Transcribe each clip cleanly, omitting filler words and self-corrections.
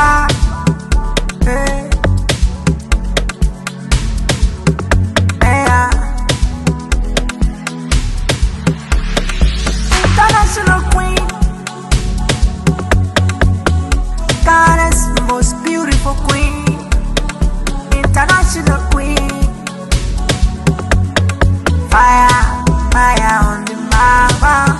Saah. Hey. International queen, Ghana's most beautiful queen. International queen, fire, fire on the mama.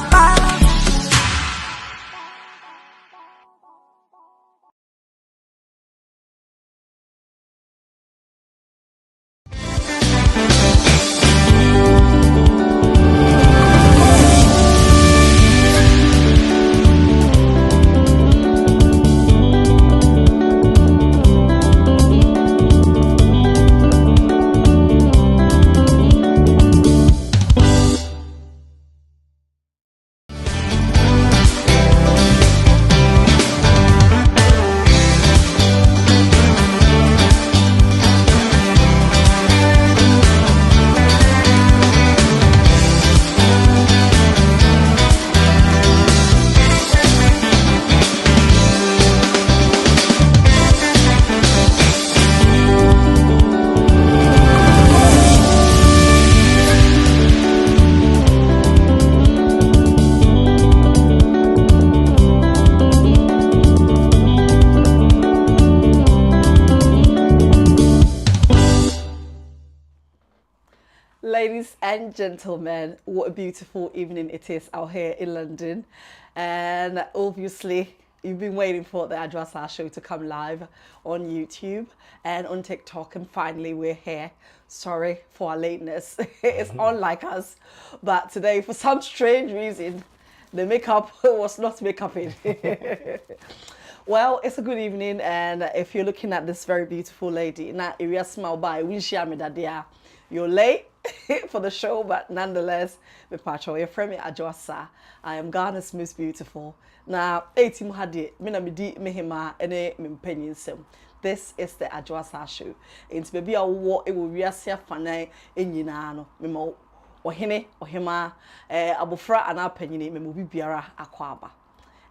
Ladies and gentlemen, what a beautiful evening it is out here in London. And obviously, you've been waiting for the Adwoa Saah show to come live on YouTube and on TikTok, and finally we're here. Sorry for our lateness. It's unlike us. But today, for some strange reason, the makeup was not makeuping. Well, it's a good evening, and if you're looking at this very beautiful lady, now area smile by you're late for the show, but nonetheless, me pacho, your friend me Adwoa Saah. I am Ghana's most beautiful. Now, 18 hadi, mina midi mehima ene mimpenyin sem. This is the Adwoa Saah show. It's baby a war it will reassess fanai in yinano. Memo ohene ohema abofra ana penyini memo bibiara akwaba.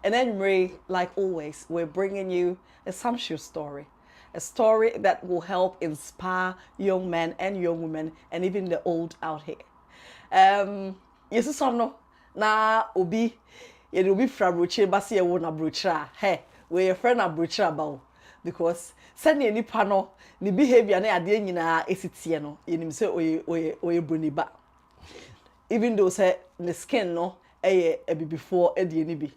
And then, Ray, like always, we're bringing you a sumptuous story. A story that will help inspire young men and young women and even the old out here. Yes, son, no, na obi, you obi fra broche basi ewo na brochra. Hey, we your friend na brochra ba because send any pano, ni behavior na ade nyina esitie no. Yenim se oye broni ba. Even though say the skin no eye ebi before ede ni bi.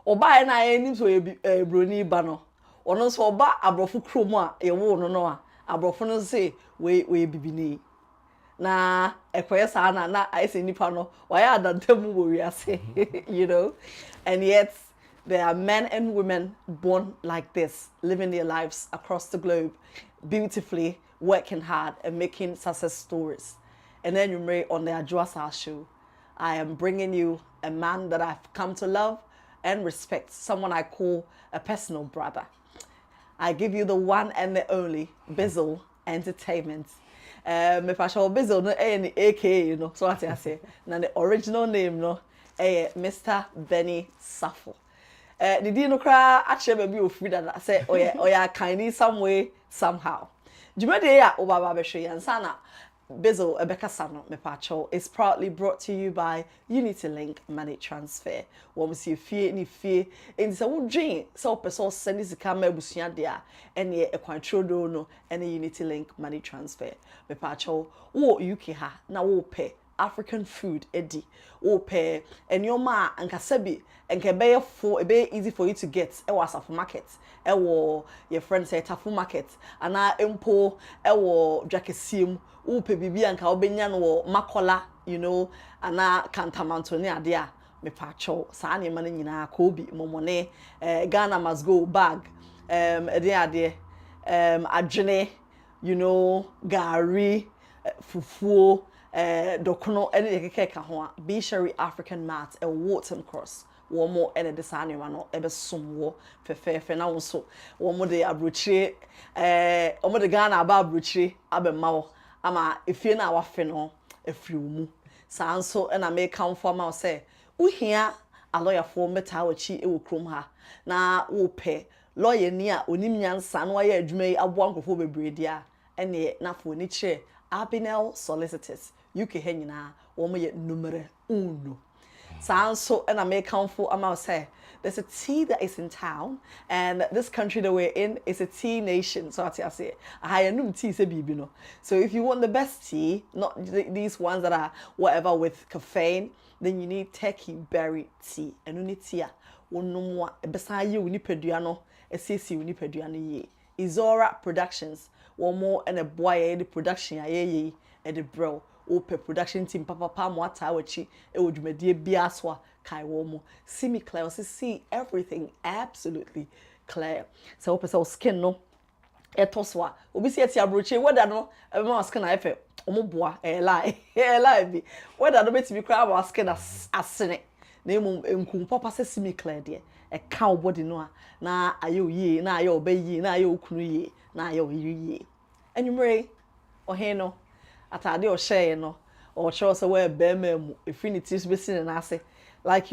Oba na enim so broni ba no. Ono so oba abrofo kromo a yewo no no a abrofo no say we bibini na ekoye sa na aise nipa no waya adantem wo wiase you know. And yet there are men and women born like this, living their lives across the globe beautifully, working hard and making success stories. And then you may on the Adwoa Saah show, I am bringing you a man that I've come to love and respect, someone I call a personal brother. I give you the one and the only Bizzle Entertainment. Me pasha Bizzle no any AKA, you know, so what I say. Now the original name no Mr. BERNY SARFO. The dino cry actually be free that I say oh yeah kindly some way somehow. Juma de ya obaba be hwe yansana Bizzle Ebekasano Mepacho is proudly brought to you by Unity Link Money Transfer. When we see fear ni fear, and it's a wood dream. So, person send this camera busia there, and ye a control no, and a Unity Link Money Transfer. Mepacho, wo UK ha, na wo pay African food, Eddie, wo pay, and your ma and kasebi, and can be for a be easy for you to get. It was a market. Ewo your friend say tafu market, and I impo ewo jakesim. Upe bibi anka obenya no makola, you know, ana kantamanto ne ade a me pacho saa ne ma nyina ka obi momone Ghana must go bag ade adwene, you know, gari fufuo dokono ene keke ka ho a be sherry African mat a Wharton Cross wo mo ene de saa ne ma no ebe somwo fefefe na wo so wo mo de abrochire wo mo de Ghana aba abrochire abemawo ama efie na wafe no efiri mu saa nso na me kan for say uhia aloyafo meta wachi ewo krom ha na wo pe lawyer ni a onim nyansa no aye adwuma yi aboa nkofo bebree dia ene na fo ni kire Abinel Solicitors UK ha nyina wo mo ye numero 1 sanso and I make countful amount say there's a tea that is in town and this country that we're in is a tea nation. So I say I num tea say bibi no. So if you want the best tea, not these ones that are whatever with caffeine, then you need turkey berry tea. And you need tea one no more beside you nipadua no esisi nipadua no ye. Izora Productions one more and a boy the production ye at the bro. Ope production team papa mo atawachi e wodwumadie biaswa kai wo mo semi clear see everything absolutely clear so ope so skin no etoswa obi see ati abroche weda no e ma skin na efe omoboa e lie bi weda no betimi kra ma skin asene na emu enkum papa se semi clear de e ka body no na ayo yi na ayo obayi na ayo okunu yi na ayo yiri enumre ohe no atade o share no or show us where BERNY infinities missing and I say like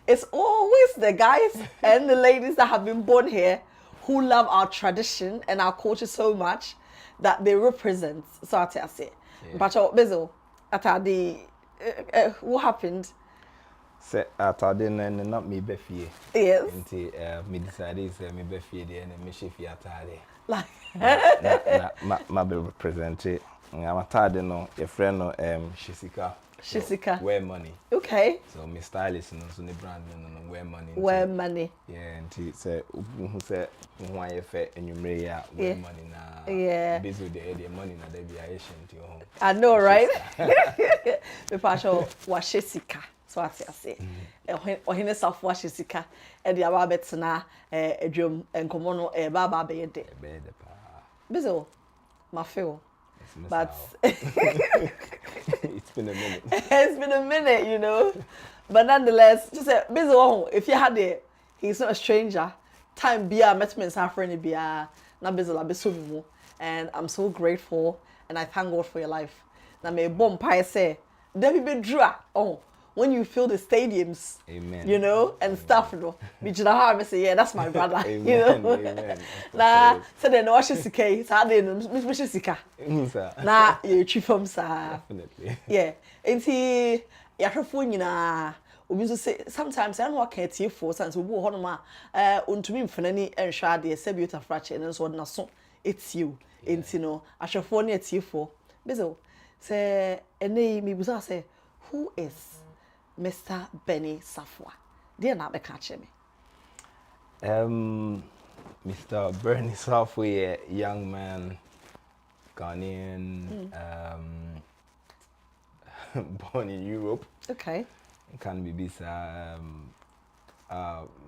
it's always the guys and the ladies that have been born here who love our tradition and our culture so much that they represent so I say but Bizzle atade what happened say atade no not me be fie yes nti me decided say me be fie dey na me shefi atade like ma be represent it. I'm a tad no, your friend no Shisika. Shisika. Wear money. Okay. So my stylist no so the brand no wear money. Wear money. Yeah, and he say who say who you fair and you may wear money na. Yeah. Bizzle the money na they be Asian to your home. I know, right? The passion was Shisika. So I say. Or hine self was Shisika. And the ababet na drum and komono baba be de. Bizzle, my feel. But it's been a minute. It's been a minute, But nonetheless, just say, Bizzle, if you had it, he's not a stranger. Time be a met me in be a na Bizzle abesumu. And I'm so grateful and I thank God for your life. Na me bomb pie say, Debbie be draw. Oh, when you fill the stadiums, amen. And stuff, I say, yeah, that's my brother. Amen. Nah, so then wash sika, Saturday Miss Sika. Nah, you chief from sir. Definitely. Yeah. And see, phone we say sometimes I don't work at you for since we go home untumi mfenani enhwa de se beauty fracture and so na so it's you. And phone at you for. Bizzle say ene me buza say who is Mr. BERNY Safwa? Dear na be catch me. Mr. BERNY Safwa, a young man, Ghanaian, born in Europe. Okay. Can be bisa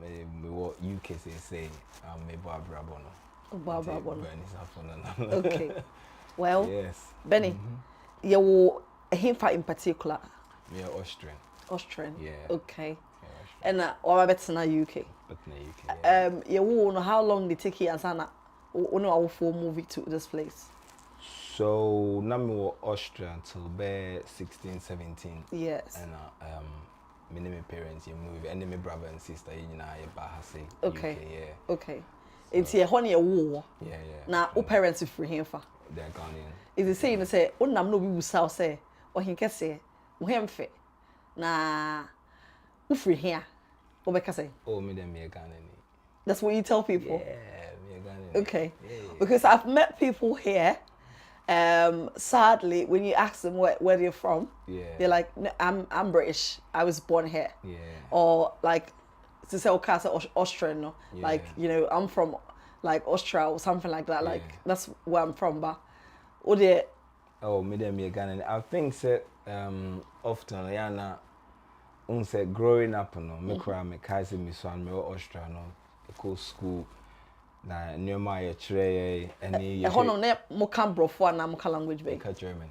me what UK say me Barbara Bono. Barbara Bono. BERNY Safwa. Okay. Well, yes. BERNY, you him in particular. Me Austrian. Austrian. Yeah. Okay. Yeah, and or I bet na UK. But in the UK. Yeah. You know how long did it take you and sana our full movie to this place? So now me was Austria until be 16, 17. Yes. And my name parents you move and then my brother and sister you know Bahasa. Okay. UK, yeah. Okay. It's here honey a war. Yeah. Now our parents are free here for. They're Ghanaian. Is the same say nam no bi say or he can say wo hemfe na wo free here. What be say? Oh, me them me Ghanaian. That's what you tell people. Yeah, me Ghanaian. Okay. Yeah. Because I've met people here. Sadly, when you ask them where they're from, they're like, no, I'm British. I was born here. Yeah. Or like, to say, okay, so Austrian, no? Yeah. Like, I'm from like Austria or something like that. Like, that's where I'm from. But, oh, me them me Ghanaian. I think say often yana say growing up no me cry me kaise me so me Austria no go school na nyoma ye chere any ye hono ne mo kan brofo na mo language be German.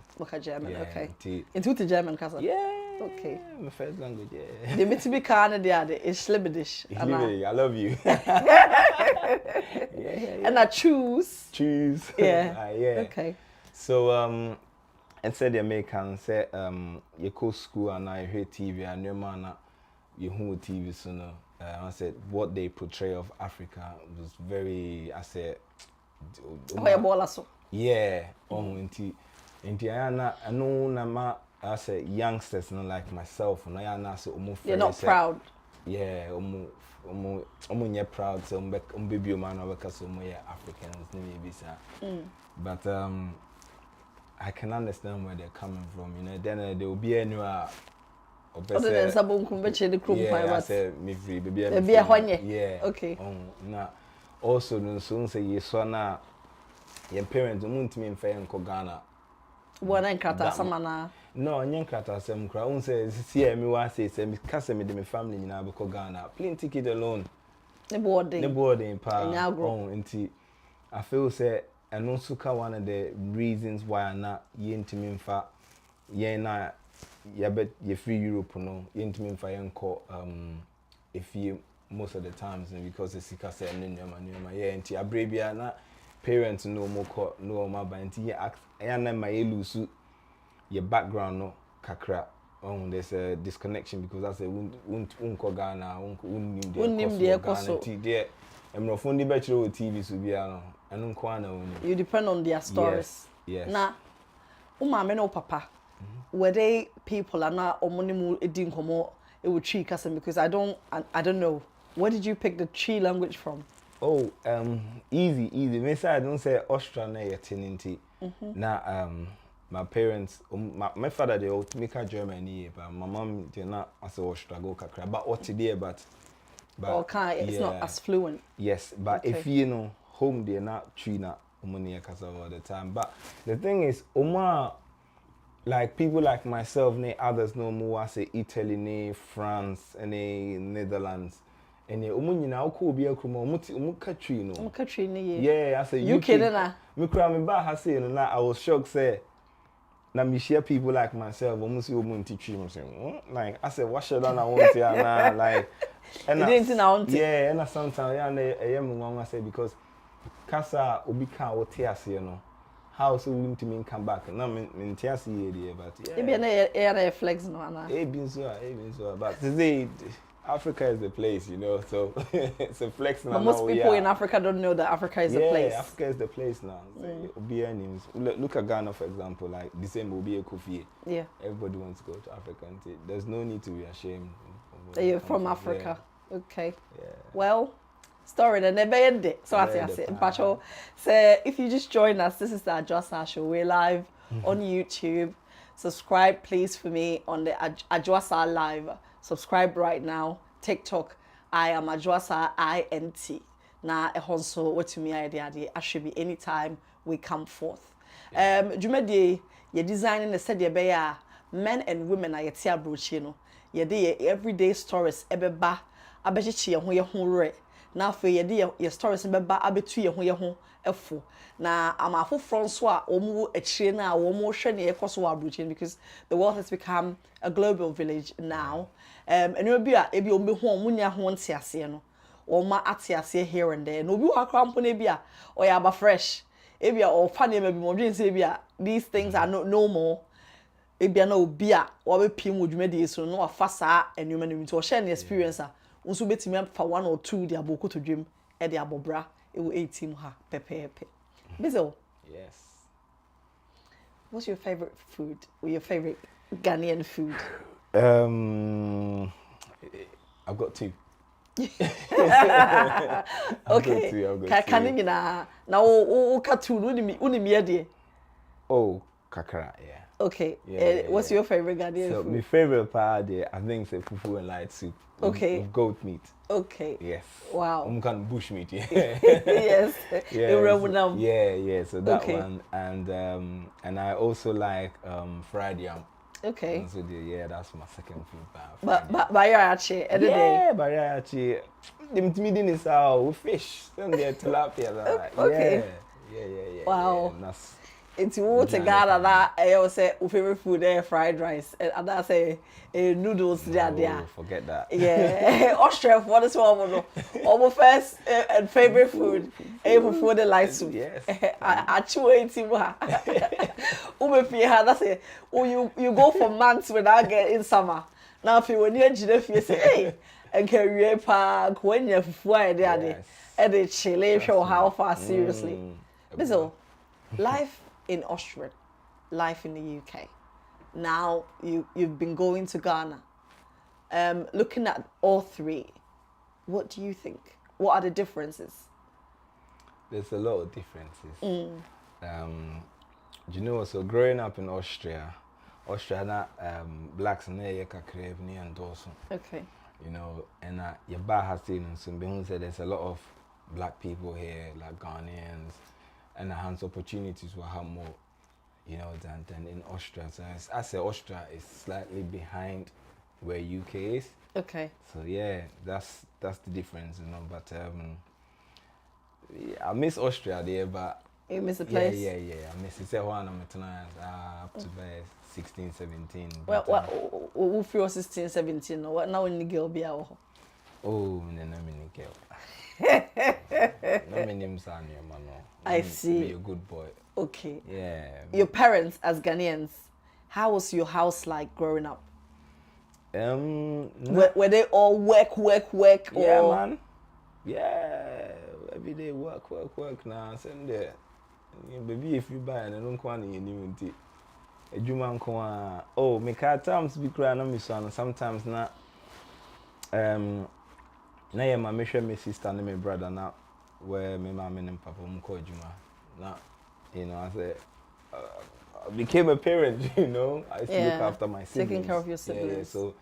Yeah, okay. Into the German kasa. Yeah. Okay. My first language, yeah. The meet be kan de is Schlibidish. I love you. And I choose. Yeah. Yeah. Okay. So and said the American say you go school and I hear TV and your man you who TV so no I said what they portray of Africa was very, I said, yeah, inti I know na I say youngsters no like myself, and I say you're not proud. Yeah, nye proud, so baby man because yeah Africans, but I can understand where they're coming from. You know, then there will be anywhere. Other than yeah, I said me free, baby. Yeah. Okay. Now, also, no soon say yes, so now your parents won't mean fair in Ghana. One and Kata Samana. No, and Kata some crown says, see, me was say, me cousin me the family in Abaco Ghana. Plain ticket alone. The boarding power. I feel say, and also one of the reasons why I'm not yen to me fa yen na ya bet ye free Europe no yen to me fa yen call if you most of the times because it's sika say no yeah nti abrebia na parents no more call no ma ba nti ya na my lose your background no kakra there's a disconnection because I say won't call Ghana won't the Ghana ti there I'm from the bachelor TV so bia no you depend on their stories. Yes. Now, umama no papa, were they people are not omonimu edinkomo it would Chi cousin because I don't know. Where did you pick the Chi language from? Oh, easy. Me say I don't say Austria na yetinti. Na my parents, my father they all make a Germany, but my mom they not as Austria go kakra. But what today, but okay, it's not as fluent. Yes, but okay. If you know home they're not Trina Omania Casa all the time. But the thing is, like people like myself, ne others know more I say Italy, ne France, and ne Netherlands. And now could be a yeah, I say UK na. Me cry me ba ha say no I was shocked say na me share people like myself almost you want to treat me say like I said what should I want to like and yeah and sometimes yeah I am one I say because kasa obi kan wo te ase no how so we to me come back na me te ase here but yeah e be na flex no ana e bin so but today Africa is the place, you know, so it's a flex now. But most people in Africa don't know that Africa is the place. Yeah, Africa is the place now. Look at Ghana, for example, like December will be a coffee. Yeah. Everybody wants to go to Africa. And there's no need to be ashamed. You're from Africa. Yeah. Okay. Yeah. Well, story the never end. So I say, Pacho, so if you just join us, this is the Adwoa Saah show. We're live on YouTube. Subscribe, please, for me on the Adwoa Saah live. Subscribe right now. TikTok, I am Adwoa Saah INT. Na ehonso what me idea I should be anytime we come forth. Jumedi ye designing the said ye men and women are yet abrochi no. Ye de everyday stories ebeba abechichi ye ho ye ho re. Na fe ye de ye stories ebeba abetu ye ho efo. Na amafo front so a omu echire na omu hwe ne yekoso wa abrochi because the world has become a global village now. And you be a ebi ombe ho omunya ho ntiase no. Oma atiase here and there. No bi wa krampo na bia or ya ba fresh. Ebi a or fa na be mo dwen say bia these things are no more. Ebi na obi a wo be piem odwumadi so no afa saa enuma no nti o share the experience a unso betimi afa 1 or 2 di aboko to dwem e di abobra e wo 18 ha pepepe. Bizzle. Yes. What's your favorite food or your favorite Ghanaian food? I've got 2. Okay. Can you na o katu unimi ade? Oh, kakra, yeah. Okay. Yeah, what's your favorite Ghanaian food? My favorite part I think is fufu and light soup. Okay. With goat meat. Okay. Yes. Wow. Kind of bush meat. Yeah. Yes. Yeah. So that one, and I also like fried yam. Okay. So that's my second food. But bariachi, bariachi. The meeting is with fish. Then the tilapia. Okay. Yeah. Wow. Yeah, that's it's water Ghana that I say favorite food there fried rice and I say noodles there. Forget that. Yeah. Austria for this one almost first and favorite food. For the light soup. Yes. I chew it that's it. Oh you go for months without getting summer. Now if you when you say, hey, and career park when you're flying there, Yes. and they chill, show how far seriously. Mm. Bizzle, life in Austria, life in the UK. Now you've been going to Ghana. Looking at all three, what do you think? What are the differences? There's a lot of differences. Do you know, so growing up in Austria, blacks and and also. Okay. You know, and your bar has seen and said there's a lot of black people here, like Ghanaians, and the hands opportunities will have more, you know, than in Austria. So I say Austria is slightly behind where UK is. Okay. So yeah, that's the difference, you know. But I miss Austria there, but you miss the place. Yeah. I miss it. Say one I'm up to by 16, 17. Well, what for 16, 17? No, what now in the girl be out? Oh, no, mini girl. No, many names are near man. I see. Be a good boy. Okay. Yeah. Your parents, as Ghanaians, how was your house like growing up? Were they all work? Yeah, or? man. Yeah, every day work now. Send there. Baby, if you buy and I don't want any new tea. A Juman oh, me car times be crying on me son. Sometimes not. Now yeah, my sister and my brother now. Where my mom and papa call Juma. Now, you know, I said. I became a parent, you know. I used to look after my siblings. Taking care of your siblings. Yeah, so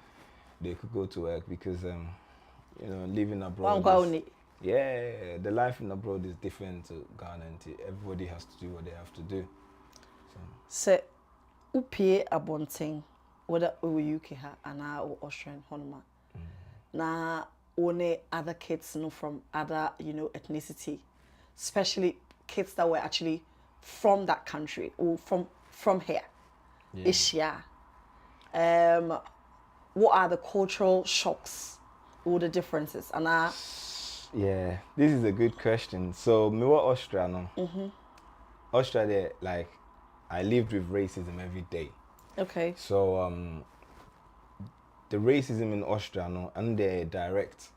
they could go to work because, you know, living abroad. The life in abroad is different to Ghana. And everybody has to do what they have to do. So, upie abonting, whether we UK and our Austrian Honma. Now, only other kids know from other, you know, ethnicity, especially kids that were actually from that country or from here, Asia. What are the cultural shocks or the differences? And yeah, this is a good question. So, me what Austria no? Austria, like, I lived with racism every day. Okay. So, the racism in Austria no, and they're direct.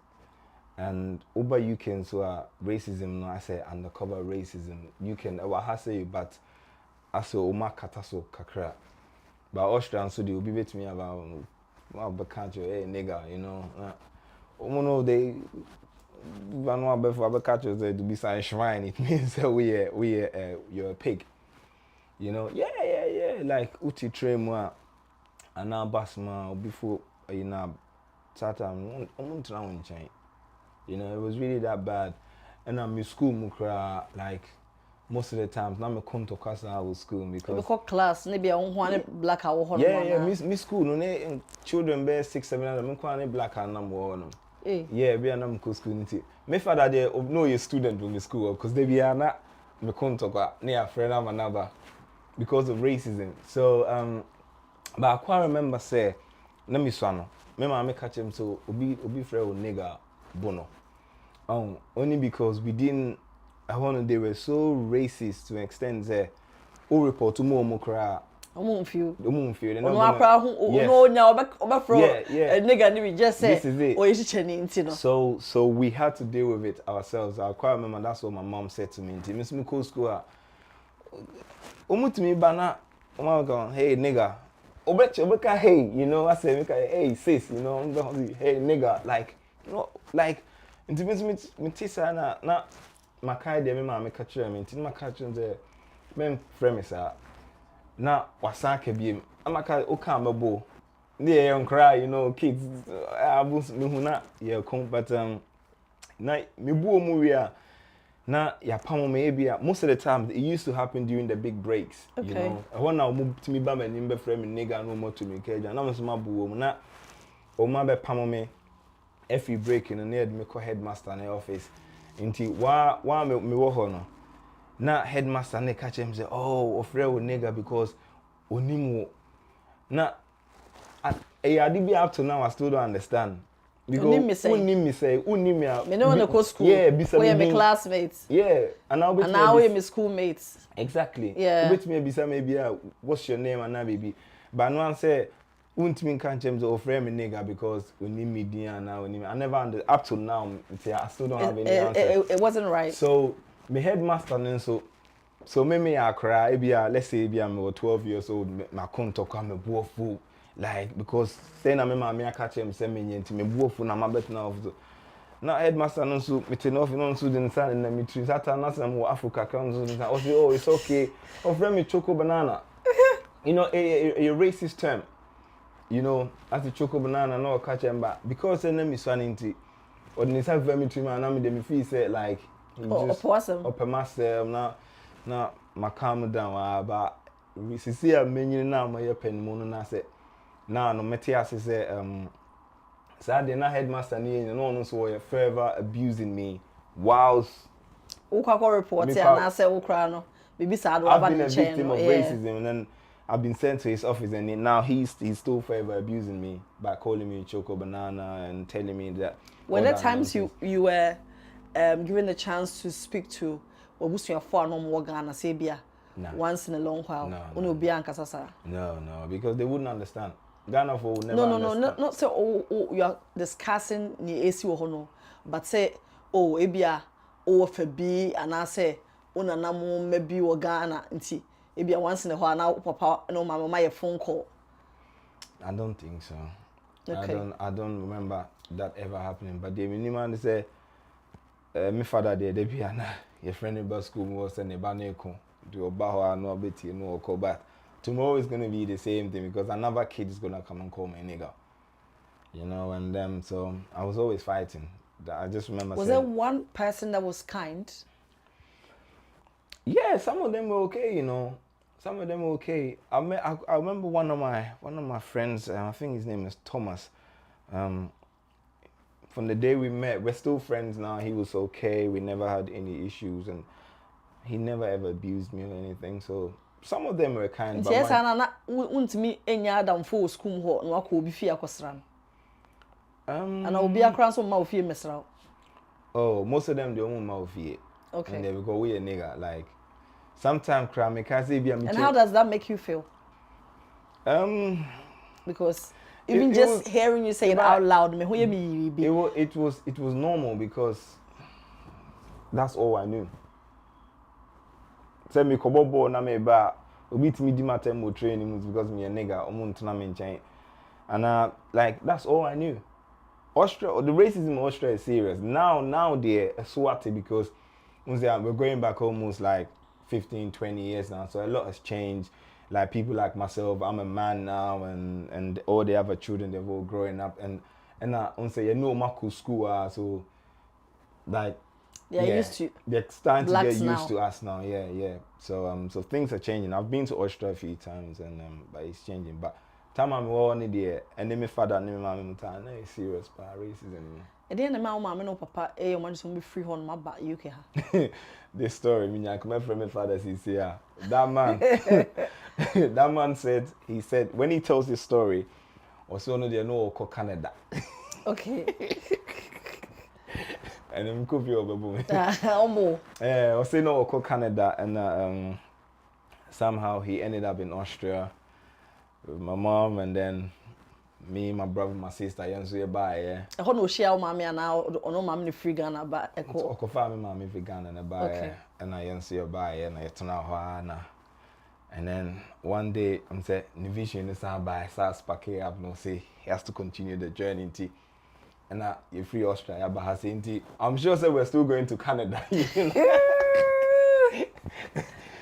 And over UK so racism no, I say undercover racism. You can I say but I say Oma kataso kakra. But Austrian so they will be with me about hey nigga, you know. No they Vanwa before Abakacho to be sign shrine, it means you're a pig. You know, yeah. Like Uti Tremwa and now Basma before you know Satan you know, it was really that bad. And I'm in school, mukra, like most of the times. Now I'm come to class now with school because. Because class, maybe I want black or yeah. Miss school, no, children bear 6, 7 hours. I'm quite black and number one. Yeah, be a number school. My father they know your student from the school because they be not. Me come to class near friend of another because of racism. So but I quite remember say, let me swano. My mama catch him so obi friend with nigga bono. Only because they were so racist to an extent that all report to more cry. This is it. So we had to deal with it ourselves. I quite remember that's what my mom said to me. Miss me cool school. Me bana. Hey nigga. Hey, you know, I say hey sis, you know, hey nigga, like you know, like nti me tisa na makai de me ma me catch me nti ma catch nze men frame sa na wasaka biem amaka o kan mabo ne ye cry, you know, kids abus me hu na ye kon but na me buo mu wi a na ya pamo me bia most of the time it used to happen during the big breaks. Okay. You know when na mo timi ba me nimbe frame nigga no mo to me keja na mo so ma buo mu na o ma be pamo me every break in the need me call headmaster in the office. Inti wa me wo ho no. Na headmaster ne catch him say, "Oh, ofre wo nigga because onimu." Na adi be up to now I still don't understand. Because unim me say me no want to go school. Yeah, we are my classmates. Yeah, and now we are my schoolmates. Exactly. Yeah. With me bisa maybe what's your name and na baby. But no one say wouldn't mean can't change or frame a nigga because we need media now. I never up to now. I still don't have any answer. It wasn't right. So my headmaster then so me I cry. Let's say I'm 12 years old. My contact come a fool like because saying I me I catch him say me me buofu na my bet now. Now headmaster no so me turn off no so the inside and me treat that na some Africa can so I say oh it's okay. Oh friend me choco banana. You know a racist term. You know, as a choco banana, no catch him back because the name is sanity. Or the inside very trim and I'm the feel say like just up myself now my calm down but we see a menu now my pen moon and I said now no Matthias say Saturday night headmaster and no so forever abusing me whilst Ukako report and I say Ukrano maybe sad I've been a victim of racism and then I've been sent to his office and now he's still forever abusing me by calling me choco banana and telling me that. Were there times you were given the chance to speak to Obusia for no more Ghana Sabia once in a long while? No, because they wouldn't understand. Ghana for would never understand. Not say you are discussing the AC or but say ebia for B and I say unanamu maybe or Ghana nti. Maybe once in a while now, Papa, no, Mama, my phone call. I don't think so. Okay. I don't remember that ever happening. But the minimum say, my father they be your friend in school was and a baneko do a baho no betty no call back. Tomorrow is gonna be the same thing because another kid is gonna come and call me nigga. You know, and so I was always fighting. I just remember. Was there one person that was kind? Yeah, some of them were okay, you know. Some of them were okay. I remember one of my friends. I think his name is Thomas. From the day we met, we're still friends now. He was okay. We never had any issues, and he never ever abused me or anything. So some of them were kind. But yes, and want me any other for school ho no akọ obi fie akosran. And obi akran so ma ofie mesra. Oh, most of them they won't ma ofie. Okay. And they will go we a nigga like. Sometimes and how does that make you feel? Because even just hearing you say it out loud, it was normal because that's all I knew. Say me kobobo na me ba obi timi di matem training because me a nigga omuntuna me nchen. And like that's all I knew. Austria, the racism in Austria is serious. Now they're swatty because we're going back almost like 15, 20 years now, so a lot has changed. Like people like myself, I'm a man now, and all the other children, they've all growing up, and I say you know Maku school, so like they're used to. They're starting to get used now. to us now, yeah. So so things are changing. I've been to Austria a few times, and but it's changing. But time I'm all there, and then my father and my mom, no, it's serious, but racism. And then the mama no papa, you want to be free on my back UK. This story, I come from my father. He said, that man, that man said, when he tells this story, also no, they know Canada. Okay. And I'm could be over boom. Almost. Also no Canada, and somehow he ended up in Austria with my mom, and then me, my brother, my sister, yanzu buy. I no share mommy and now no mommy free Ghana but echo family mommy free Ghana and buy and I yanzu buy and I turn out and then one day I'm say vision is by SARS pack up no say he has to continue the journey and you free Australia but has I'm sure say we're still going to Canada. You know?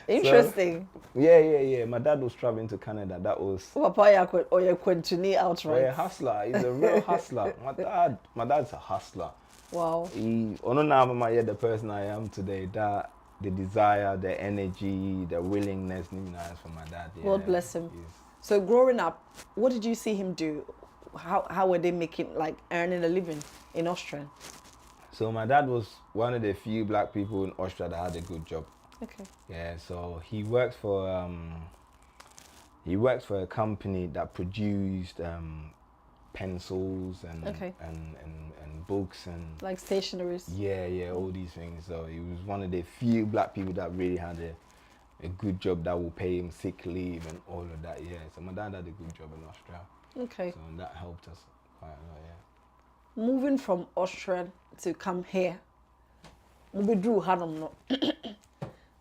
Interesting. So, yeah. My dad was traveling to Canada. That was. Papa, you continue outright. Yeah, hustler. He's a real hustler. My dad's a hustler. Wow. He, the person I am today. That the desire, the energy, the willingness, for my dad. Yeah, God bless him. So growing up, what did you see him do? How were they making earning a living in Austria? So my dad was one of the few black people in Austria that had a good job. Okay. Yeah, so he worked for a company that produced pencils and books and like stationeries. Yeah, all these things. So he was one of the few black people that really had a good job that will pay him sick leave and all of that. Yeah, so my dad had a good job in Australia. Okay. So that helped us quite a lot, yeah. Moving from Austria to come here, we drew Hanum no.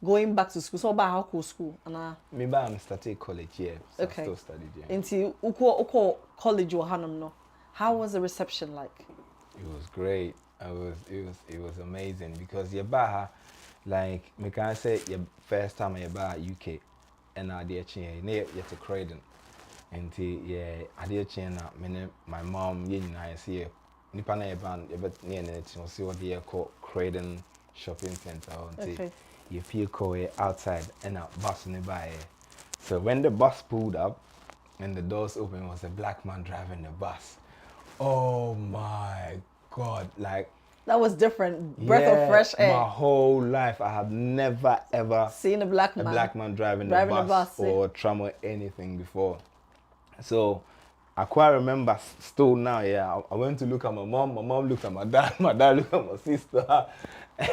Going back to school, so about how cool school, and Maybe I'm starting college, yeah. So okay. I still studied, yeah. Into uko college or Hanum no. How was the reception like? It was great. It was amazing because you buy like me can say your first time you buy UK and I did change near you to Croydon. And yeah, I did change my mom and I see nipa na ban you bet near it see what they call Croydon shopping center until you feel call outside and a bus nearby. So when the bus pulled up and the doors open, was a black man driving the bus. Oh my God, like that was different. Breath of fresh air. My whole life, I have never ever seen a black man driving the bus or tram or anything before. So I quite remember still now. Yeah, I went to look at my mom. My mom looked at my dad. My dad looked at my sister,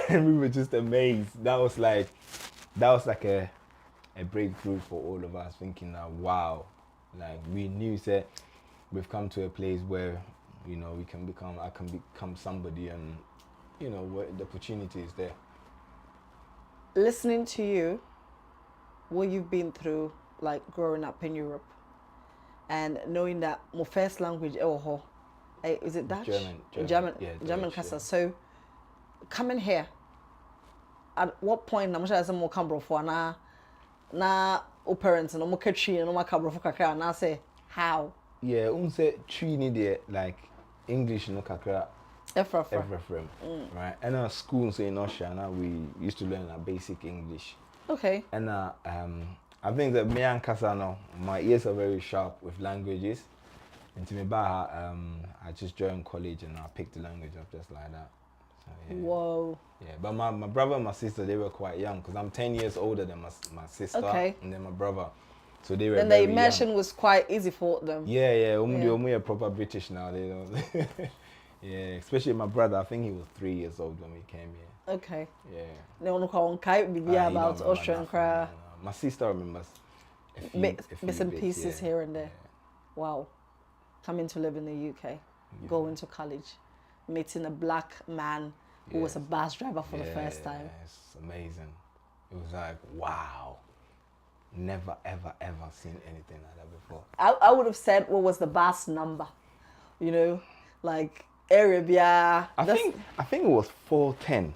and we were just amazed. That was like a breakthrough for all of us. Thinking that wow, like we knew that we've come to a place where, you know, I can become somebody, and you know, where the opportunity is there. Listening to you, what you've been through, like growing up in Europe, and knowing that my first language, is it Dutch? German, yeah, German Dutch, casa. yeah. So, coming here, at what point, I'm sure more camera for na parents and no catchy and no camera for kakra, and I say how. Yeah, say tree there like English no kakra. Everything, right? And our school in Austria, we used to learn a basic English. Okay. And I think that me and Kasano, my ears are very sharp with languages. And to me, I just joined college and I picked the language up just like that. So, yeah. Whoa. Yeah, but my brother and my sister, they were quite young because I'm 10 years older than my sister and then my brother. So they were then very the immersion young. was quite easy for them. Yeah. They are proper British now. They don't. Yeah, especially my brother. I think he was 3 years old when we came here. Okay. Yeah. They want to call about Austrian cry. My sister remembers a few bits and pieces yeah. here and there. Yeah. Wow. Coming to live in the UK, going to college, meeting a black man who was a bus driver for the first time. It's amazing. It was like, wow. Never, ever, ever seen anything like that before. I would have said what was the bus number, you know, like area. I think it was 410.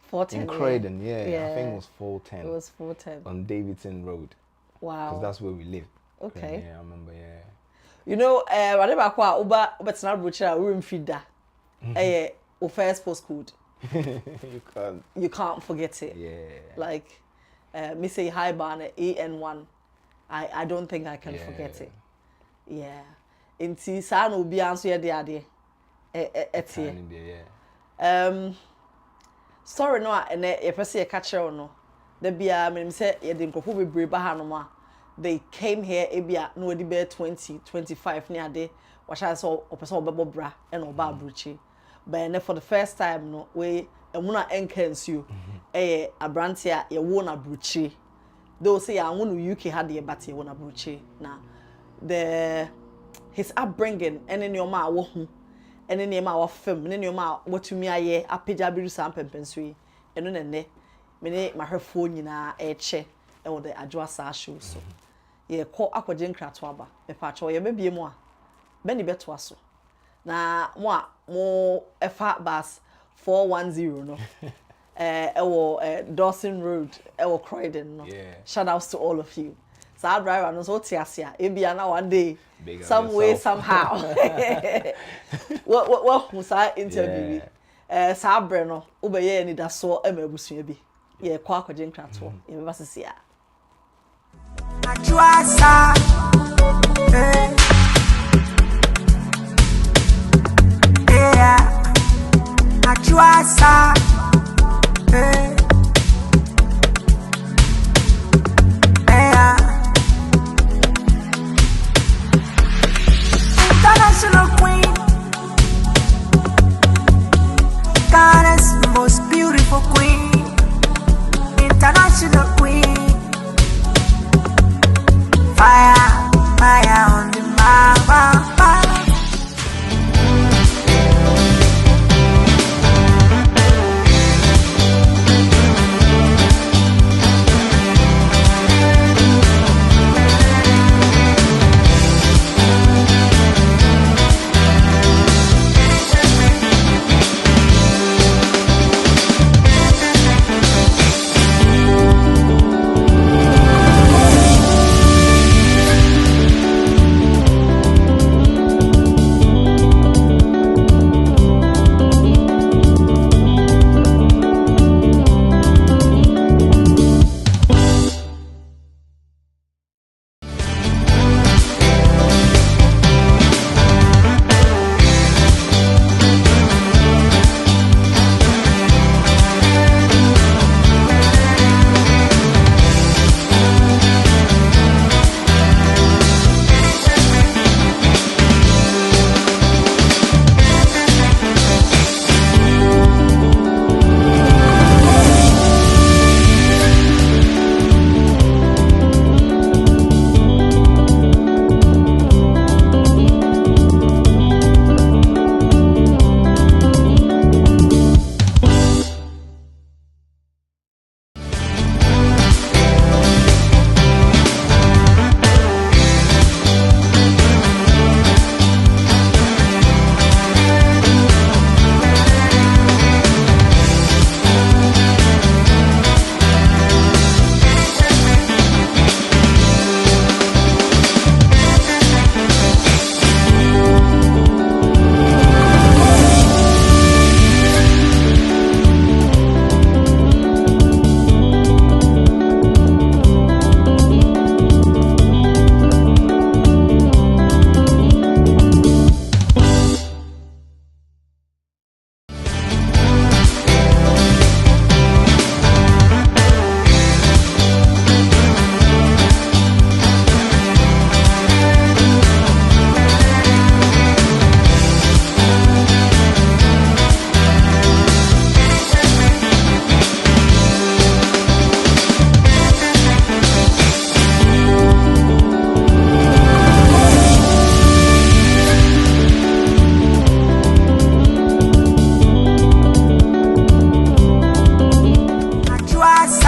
410 in Croydon, yeah. I think it was 410. It was 410 on Davidson Road. Wow. Because that's where we live. Okay. Yeah, I remember. Yeah. You know, whatever qua Uber, but not butcher room feeder. Or first postcode. You can't forget it. Yeah. Like, me say hi bar AN1. I don't think I can forget it. Yeah. In T San will be answer the idea. Sorry no and if I see a catcher or no. The bia me say ye dey nkofo bebre ba ha no ma. They came here ebia no di be 20 25 near dey. Washa so opese obebo bra and oba abruchi. But for the first time no we emuna enka nsuo. Abrante a ye wo na abruchi. Though say I want UK had the but ye wo na abruchi. Na his upbringing and in your ma wo hu. And in your film, and in your mouth, what to me, I apija biru sam pempensui, and no ne, mene my her phone a che, and the Adwoa Saah shoes. So, ye call aquagen cratwaba, a patch or ye may be more. Benny betwaso. Na more a fat bus 410 no. Dawson Road, Croydon no. Yeah. Shout outs to all of you. So I drive and so tiasia. It be now one day. Big Some way, somehow. What was I interview? Sabre no, Ubeye ni da so emebusu bi. Ye kwa akwaje nkrato. Ye be basisi a. Adwoa Saah. Yeah. Adwoa Saah. International queen, Ghana's most beautiful queen, international queen, fire on the mama.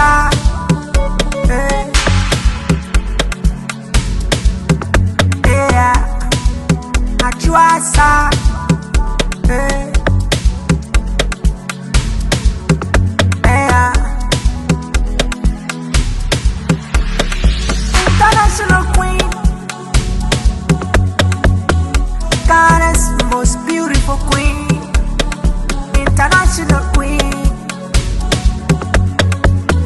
Saah. Hey. Yeah. Adwoa Saah. Hey. Yeah. International queen. Ghana's most beautiful queen. International queen.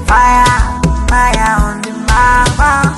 Fire, fire on the mama.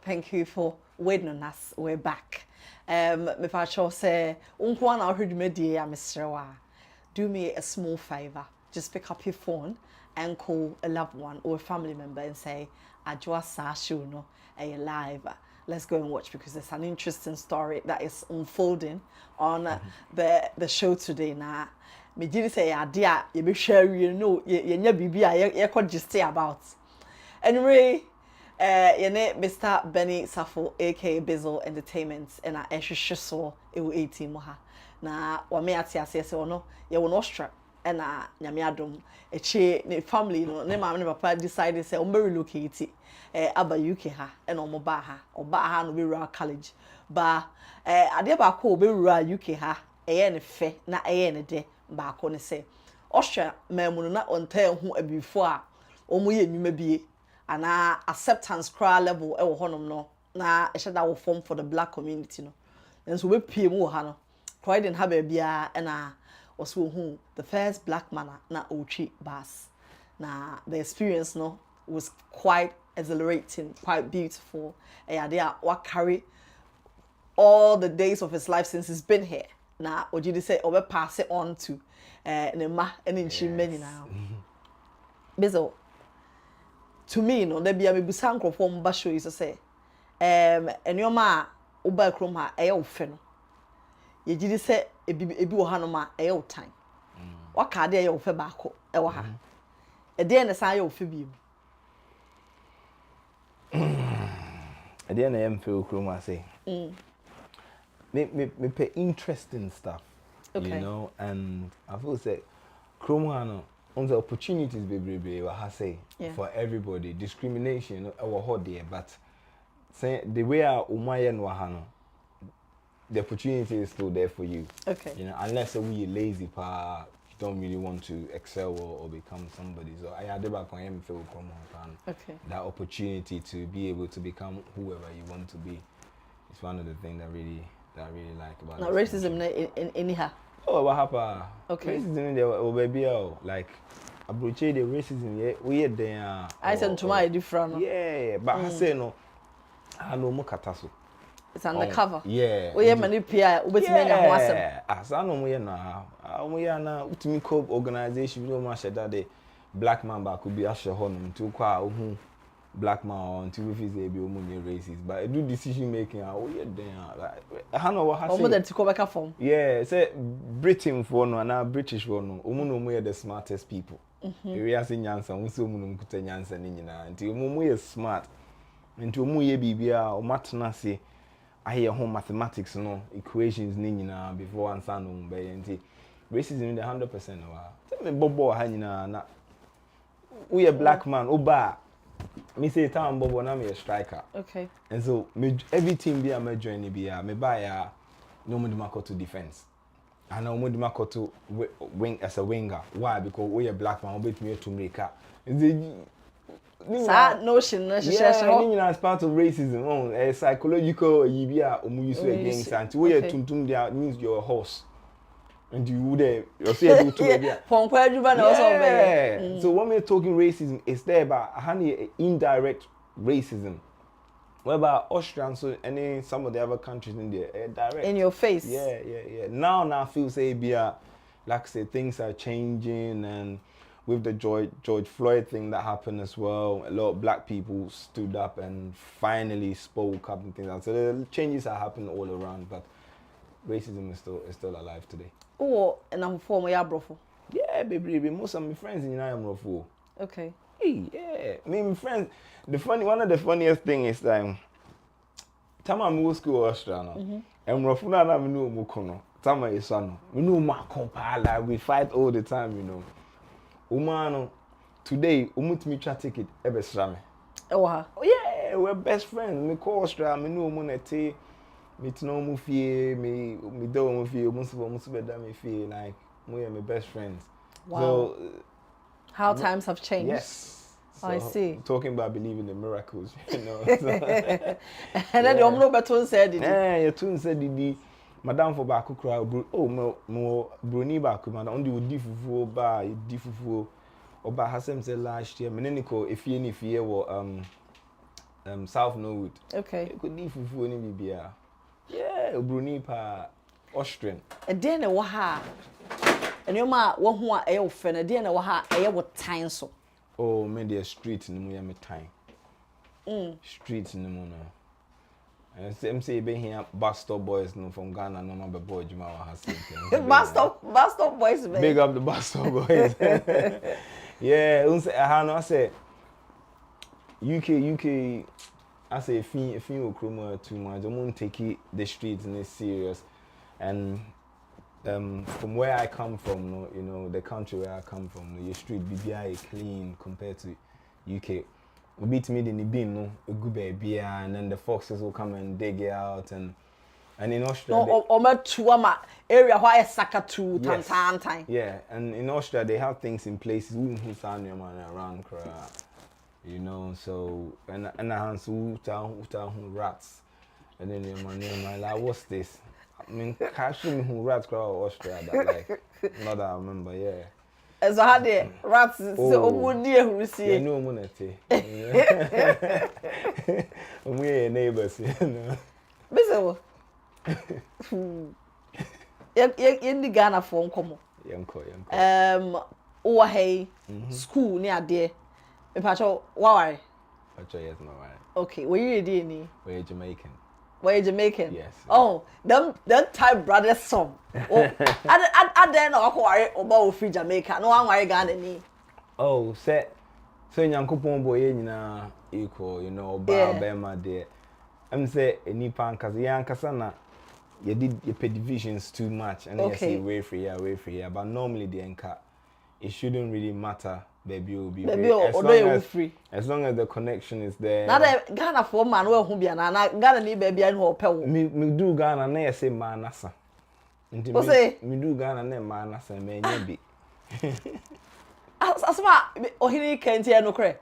Thank you for waiting on us. We're back. Me pacho say, unkwana already made ya Mr. Do me a small favor. Just pick up your phone and call a loved one or a family member and say, Adwoa Saah show no, live. Let's go and watch because there's an interesting story that is unfolding on the show today. Now, me did say idea you be share you know you bibi you could just say about. Anyway. Yene Mr. BERNY SARFO aka Bizzle Entertainment and I so e wo 18 mo ha na wa me ate ase se ono ye wo no stra and nyame adom echi ne family no ne mama ne papa decided say on be relocate aba UK ha and on ba ha no be rural college ba ade ba ko be rural UK ha eye ne fe na eye ne de ba ko ne say Austria mamu na on tan hu abifo a omo ye nwuma bie and acceptance cry level e wo honom no na e sheda wo form for the black community no and so we pie mu ha no cry den ha ba bia e na also who the first black man na ochi bus na the experience no was quite exhilarating, quite beautiful. And they what carry all the days of his life since he's been here. Now what you say over pass it on to Nema and in Chimeni now. Bizzle. To me, no, there be a busanko from Basho is to say, and your ma Uba Kroma, a old feno. You did say a bibu hanoma a old time. What car there your febako, ewa. A day and a sign of Phoebe. At the end, I am feel Kroma say. Me pay interesting stuff, okay. You know, and I feel say Kroma on the opportunities baby I say for everybody. Discrimination our hot there, but say the way I umaya no hano, the opportunity is still there for you. Okay. You know, unless we lazy pa, you don't really want to excel or become somebody. So I had back on him feel okay. That opportunity to be able to become whoever you want to be. It's one of the things that I really like about now racism in here. Oh, what happened? Okay. Racism in there, oh baby, like approach the racism. Yeah, we are there. I said to my different. Yeah, but I say no. I know more kataso. It's undercover. Yeah. We are many PI. We bet many yeah. As I know we are now. We are now. Ultimate Cope organization. We don't want that the black man back could be asher honum to qua black man until we feel they be racist. But I do decision making. We are there. Like I know what happened. That to come back from. Yeah, say Britain for no and now British for no. We are the smartest people. We are saying Yansan. We so we could Yansan in na. Until we are smart. Until we are bibia or mathematics. I hear home mathematics no equations ni nyina before answer no be enti racism in the 100% wa tell me bobo ha nyina na we a black man oba me say town bobo na me a striker. Okay. And so me everything be am join be me buy no mo dey to defense and no mo dey to wing as a winger. Why? Because we a black man obet me to make up. That notion, as part of racism, psychological, you be use against, and we are tuntum there means you're a horse. And you would you see able to yeah. So when we're talking racism, it's there about indirect racism. What about Austria and so any some of the other countries in there, direct. In your face. Yeah. Now I feel say like I say things are changing, and with the George Floyd thing that happened as well, a lot of black people stood up and finally spoke up and things like that. So the changes are happening all around, but racism is still alive today. Oh, and I'm for my brofo. Yeah, baby. Most of my friends in United Rofo. Okay. Hey, yeah. My friends. One of the funniest things is time I'm in school Australia. And Rofuna na me know mukono. Time is son. We know my compala. We fight all the time, you know. Umano today me try ticket ebe srame. Oh yeah, we're best friends. Me call Australia. Me know monete. Me tino mu fie. Me do mu fie. Musu beda me fie. Like we are my best friends. Wow. So how times have changed. Yes. So, I see. Talking about believing in miracles, you know. So, and then you know better said it. Yeah, you too said it. Madam for back crowd. Oh, mo brony back. Madam, only would diffufu ba diffufu. Oba hasem said last year. Meneniko if you were South Norwood. Okay. You could diffufu any bibia. Yeah, brony pa Austrian. And then a waha. And your ma one who are a offender. Then a waha a what time so. Oh, maybe a street in the Muyami time. Street in the Muna. And say, being here, bus stop boys no from Ghana, no number boy, Juma has seen. Bus stop boys, man. Big up the bus stop boys. Yeah, I say, UK, I say, if you chroma too much, I won't take the streets in this serious. And from where I come from, you know, the country where I come from, your street BBI is clean compared to UK. We beat me in the bin, no, a good baby, and then the foxes will come and dig it out, and in Australia. No, or tuama area where saka to time. Yeah, and in Australia they have things in places who's on your man around, you know. So and I hands who rats, and then your man like, what's this? I mean, catching who rats crowd Austria, but like, not that I remember, yeah. And so how the rats so dear who see. Yeah, no money. We're neighbors, you know. Bizzle. In the Ghana phone come. Yanko. Oh hey, school near there. Me pacho, why? Pacho, yes, my wife. Okay, where you doing? We're Jamaican. Where you Jamaican? Yes. Oh, them type brothers song. Oh, I then worry about free Jamaica. No one worry Ghana ni. Oh, so Yankopon boy na equal, you know, Bema there. I'm say any pan cause Yankasana you did your divisions too much and you say way for here. But normally the enka it shouldn't really matter. Baby will be free. As long as the connection is there. Now the Ghana for man who be an Ghana need baby and who pay. Me do Ghana na say manasa. Say me do Ghana na manasa me nyebi. Asma ohini kenti e no kre.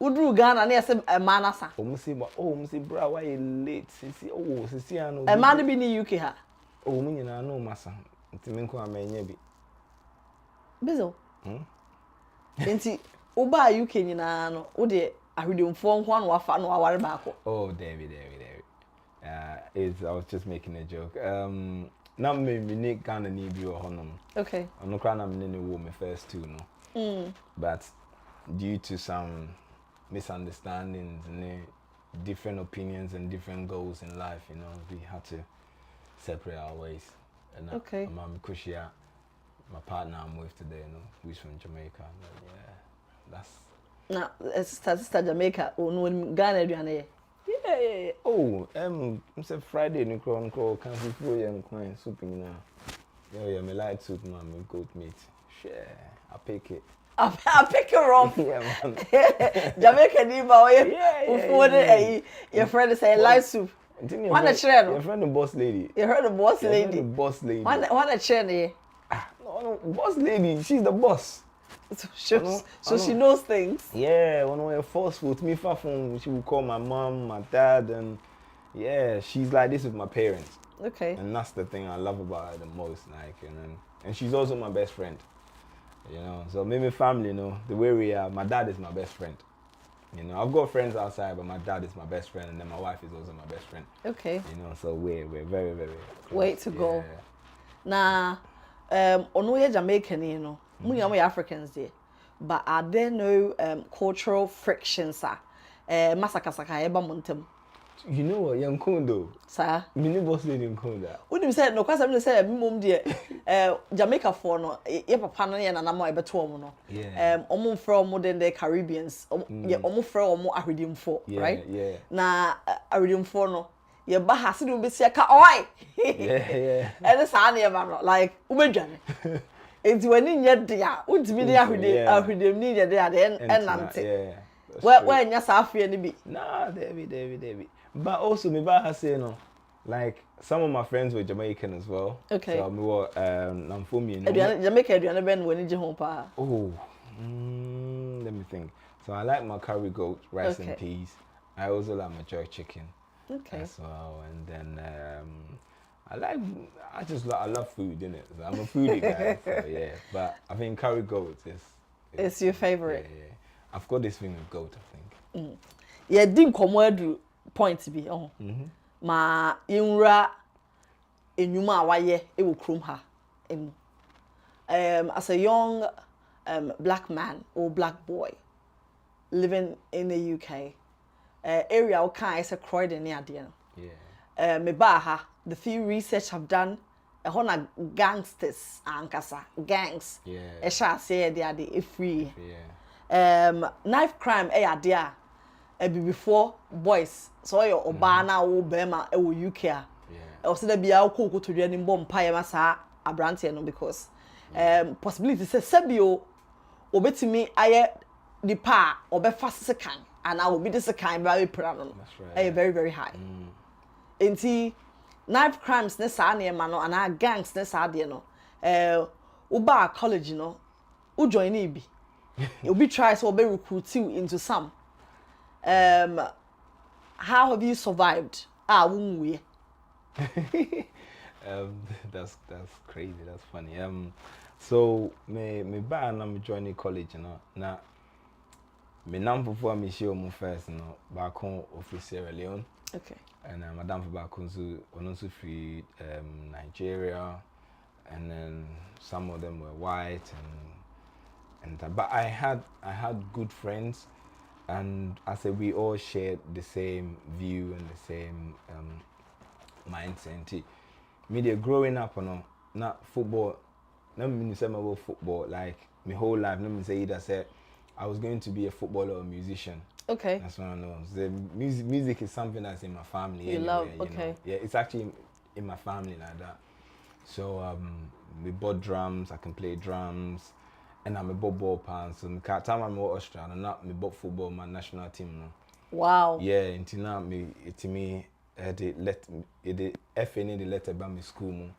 Udru Ghana na say manasa. Say bra why you late? Sisi ano. E man be ni UK ha. Oh me nyina no masa. Nti me nko ama nyebi. Bizzle. Enti oba UK nyina no wo de ahwedemfo nko anu afa no aware baako. Oh David. I was just making a joke. Na me need Ghana ni bi o honom. Okay. No kra na me ne wo me first two no. But due to some misunderstandings and different opinions and different goals in life, you know, we had to separate our ways. And okay. My partner I'm with today, you know, who's from Jamaica. Yeah, that's. Now, sister Jamaica, oh no, Ghana aduane. Yeah. Oh, it's a Friday, no call, can't be full and coin soup, you know. Yeah, me light soup, man, with goat meat. Share, I pick it. I pick it wrong. Yeah, man. Jamaica, yeah. Your friend is saying light soup. What a trend. Your friend, the boss lady. You heard the boss lady. The boss lady. What a trend. No, boss lady, she's the boss. So she knows things. Yeah, when we're forceful to me far from, she will call my mom, my dad, and yeah, she's like this with my parents. Okay. And that's the thing I love about her the most, like, and then and she's also my best friend. You know, so maybe family, you know, the way we are, my dad is my best friend. You know, I've got friends outside, but my dad is my best friend, and then my wife is also my best friend. Okay. You know, so we're very, very close. Way to go. Now, ono ye Jamaican, you know, we are Africans there, but are there no cultural frictions? Masaka saka eba montem. You know what, young Kondo? Sir, mini boss lady in Kondo. What do you say? No, because I'm say me mum dear. Jamaica for no, ye papa no ye na na mo ebe to omo no. Yeah. Omo from modern day Caribbeans. Ye omo from omo ahwedim for, right? Yeah. Na ahwedim for no. Ye ba ha se do be sia ka oi. Yeah. And this na ye ba no like ubedwane. Enti wani nye dia, untimi dia ahwedim ni ye dia de enante. Yeah. Where nya sa afie ni bi. Nah, David. But also, me ba say no, like some of my friends were Jamaican as well. Okay. So me were I'm from me. Jamaica aduane ben woni je ho pa. Oh, let me think. So I like my curry goat, rice and peas. I also like my jerk chicken. Okay. As well, and then I love food, innit? So I'm a foodie guy. So yeah, but I think curry goat is. It's your favorite. Yeah. I've got this thing with goat, I think. Yeah, din komo adu point bi oh. Ma yinra enyuma awaye e wo krom ha emu. As a young black man or black boy living in the UK, area o kan is a Croydon near ade no. Yeah. Me ba ha, the few research I've done, na gangsters ankasa, gangs. Yeah. E sha say they are the free. Yeah. Knife crime ade a be before boys so your oba na wo bema e wo UK a e so da bia wo kokotodua ni mbom pae ma sa abrante no because possibility say sabio obetimi aye the pa obefa sekan and I will be the sekan very proud no very very high. Enti knife crimes ne sa na ma no and gangs ne sa de no wo ba college no wo join e bi you be try so be recruit you into some. How have you survived? That's crazy. That's funny. So me ba na me join college, you know. Na me nam before me show mo first, you know, back home of Sierra Leone. Okay. And madam for back home so free Nigeria, and then some of them were white and but I had good friends. And I said we all shared the same view and the same mindset. Me growing up, not football. Let me say about football. Like my whole life, let me say either said I was going to be a footballer or a musician. Okay. That's what I know. The music is something that's in my family. You anyway, love, you know? Yeah, it's actually in my family like that. So we bought drums. I can play drums. And I'm a ball pants. So the time I'm in Australia, and not me bought football my national team. No. Wow. Yeah, until now me they let the FA they let about me school.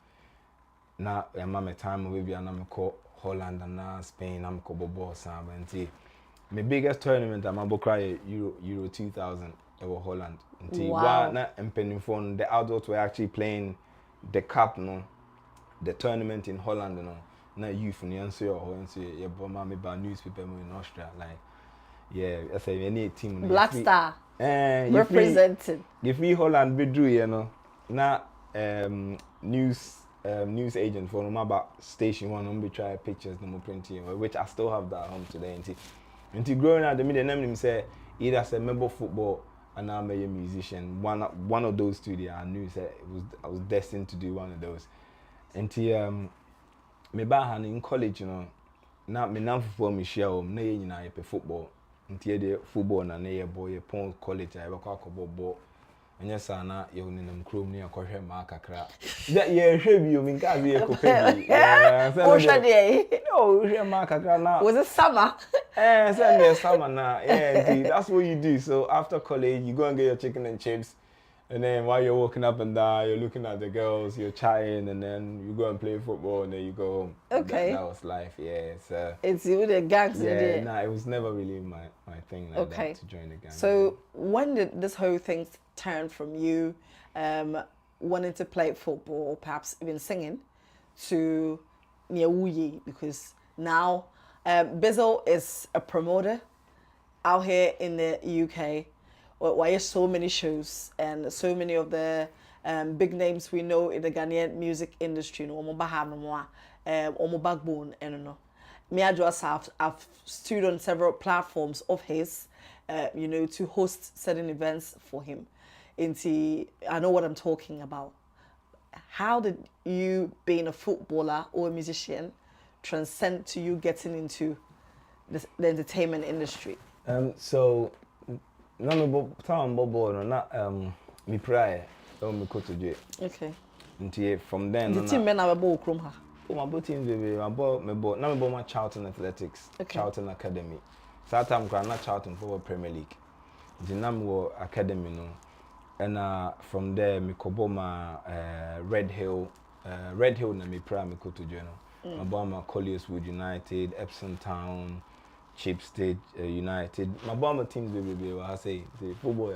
Now I'm a time maybe I'm call Holland and now Spain. I'm call ball Sam and my biggest tournament I'm about cry Euro 2000 over Holland. Until wow. Not impending phone. The adults were actually playing the cup, no, the tournament in Holland, you know. Not youth and answer or answer yeah, but mommy by newspaper in Australia. Like, yeah, I say any team. Black Star. Representing. If we Holland be do, you know, now news agent for no about station one, be try pictures, no more printing, which I still have that at home today. Until growing up, the middle name him say either say member football and now I'm a musician. One of those two there, I knew say I was destined to do one of those. Until me ba in college, you know, na me nam for me share na ye nyina ye football. Ntie de football na ye boy pon college I work akobbo. Enya sa na ye uninam krom ni akohwe ma kakra. Ye hwe bi o min ka ye ko pe bi. Oh hwe de. No, hwe ma kakra na. Was it summer? Send me summer na. Yeah, that's what you do. So after college, you go and get your chicken and chips. And then while you're walking up and down, you're looking at the girls, you're chatting, and then you go and play football, and then you go home. Okay. That was life, yeah. So it's you the gangs. Yeah, nah, it was never really my thing like that, to join the gang. So when did this whole thing turn from you wanting to play football, or perhaps even singing, to near wuye because now Bizzle is a promoter out here in the UK. Why there's so many shows and so many of the big names we know in the Ghanaian music industry. No, omo backbone, and no. Me, Adwoa Saah, I've stood on several platforms of his, to host certain events for him. I know what I'm talking about. How did you, being a footballer or a musician, transcend to you getting into the entertainment industry? So, na me bo town bobo no na me prayer me go to jail. Okay. Until from then the team men are both krom ha. Oh, my both teams baby, my boy Charlton Athletics, okay. Charlton Academy. So that time I not Charlton for Premier League. The Namwo Academy no. And from there me kobo my Red Hill na me prayer me go to jail no. My boy my Collieswood United, Epsom Town, Chipstead United. My bomber teams baby, I say the football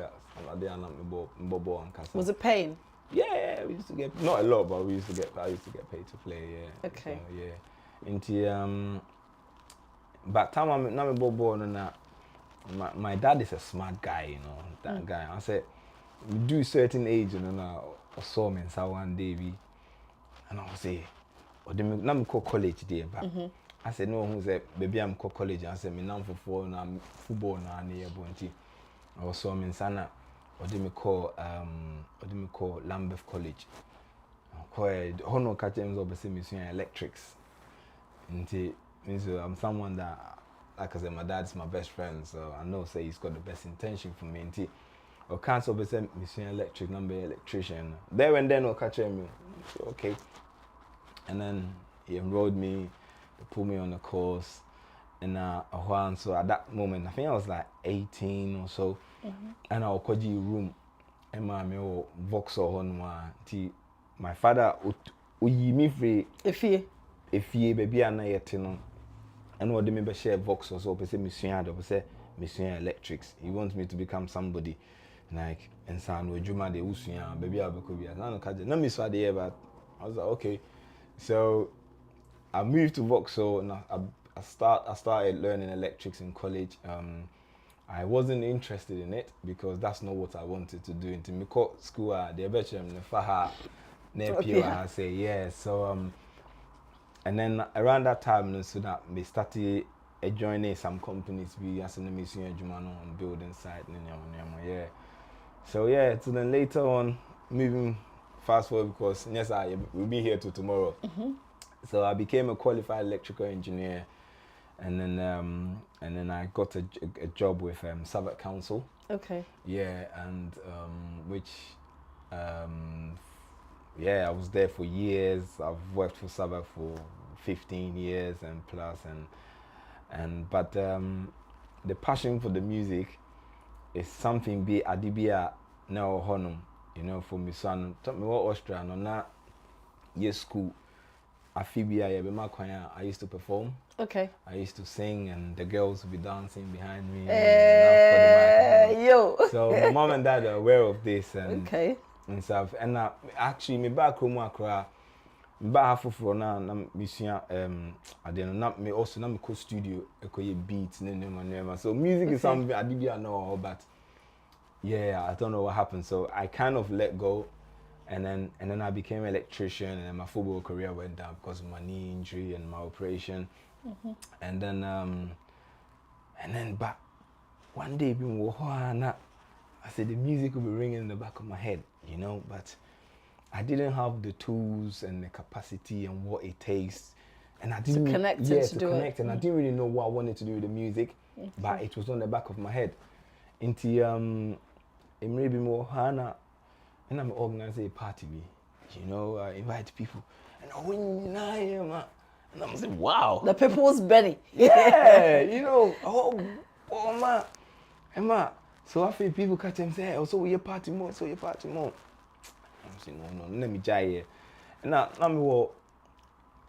they are not me bobo and Casa. Was it paying? Yeah, we used to get not a lot, but I used to get paid to play. Yeah. Okay. So, yeah. Into but time I'm not me bobo and my dad is a smart guy, you know. That guy. I said, we do certain age, you know. I saw me in one day, and I say, or they me call college there, but. I said no. Who said baby I'm call college? I said me now for football na near Bonti. I was so in Sana. What do me call Lambeth College? Quite Hono Kachems obviously Mission Electrics. I'm someone that, like I said, my dad's my best friend, so I know say he's got the best intention for me. Or can't obviously Mission Electric number electrician. There and then or catch me. Okay. And then he enrolled me. Put me on the course and so at that moment I think I was like 18 or so, and I'll call you room and my Vauxhall on my father me free if ye baby and I yet no and what they me share Vauxhall so say Mission Electrics. He wants me to become somebody like and San Juma de Usuya baby I'll be no me so the but I was like okay. So I moved to Vauxhall and I started learning electrics in college. I wasn't interested in it because that's not what I wanted to do. Into me call school the betchem the faha I say yeah. So and then around that time so that we started joining some companies we as in the mission on building site yeah. So yeah, so then later on moving fast forward because yes I will be here till tomorrow. So I became a qualified electrical engineer, and then I got a job with Southwark Council. Okay. Yeah, and I was there for years. I've worked for Southwark for 15 years and plus, but the passion for the music is something be adibia now honum, you know, for me son. Taught me what Austria no na yes school. I used to perform. Okay. I used to sing, and the girls would be dancing behind me. Yo. So my mom and dad are aware of this, and okay. And stuff. And actually, me back home, I cry. Me back half for now. Me see I didn't not me also not me co studio. I call it beats, So music is something I did know, but yeah, I don't know what happened. So I kind of let go. And then I became an electrician, and then my football career went down because of my knee injury and my operation. And then but one day I said the music will be ringing in the back of my head, you know, but I didn't have the tools and the capacity and what it takes, and I didn't connect and I didn't really know what I wanted to do with the music, but it was on the back of my head. Into it may be more Hana. And I'm organizing a party, you know, I invite people, and and I'm saying, wow, the people's BERNY. Yeah, you know, Emma. So I feel people catch them say, oh, so we party more, I'm saying, no, let me try here. And now me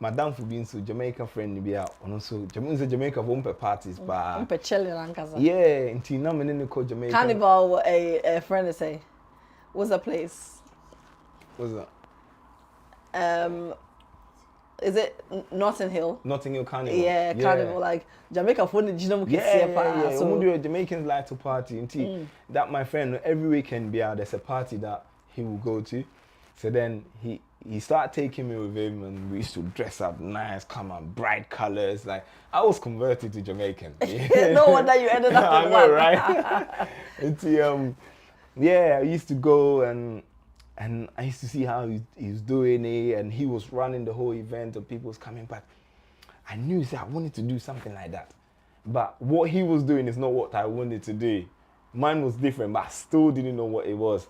Madame for being so Jamaica friendly be out, and also Jamaica won't parties, but yeah, until now me didn't call Jamaica. Carnival, a friend to say. What's the place? What's that? is it Notting Hill? Notting Hill Carnival. Yeah, Carnival. Like Jamaica for the Genome Yeah. So The Jamaicans like to party. And that my friend, every weekend, there's a party that he will go to. So then he started taking me with him, and we used to dress up nice, come on, bright colors. Like, I was converted to Jamaican. No wonder you ended up I in know, one. right? I used to go and I used to see how he was doing it, and he was running the whole event, and people was coming back. I knew I wanted to do something like that. But what he was doing is not what I wanted to do. Mine was different, but I still didn't know what it was.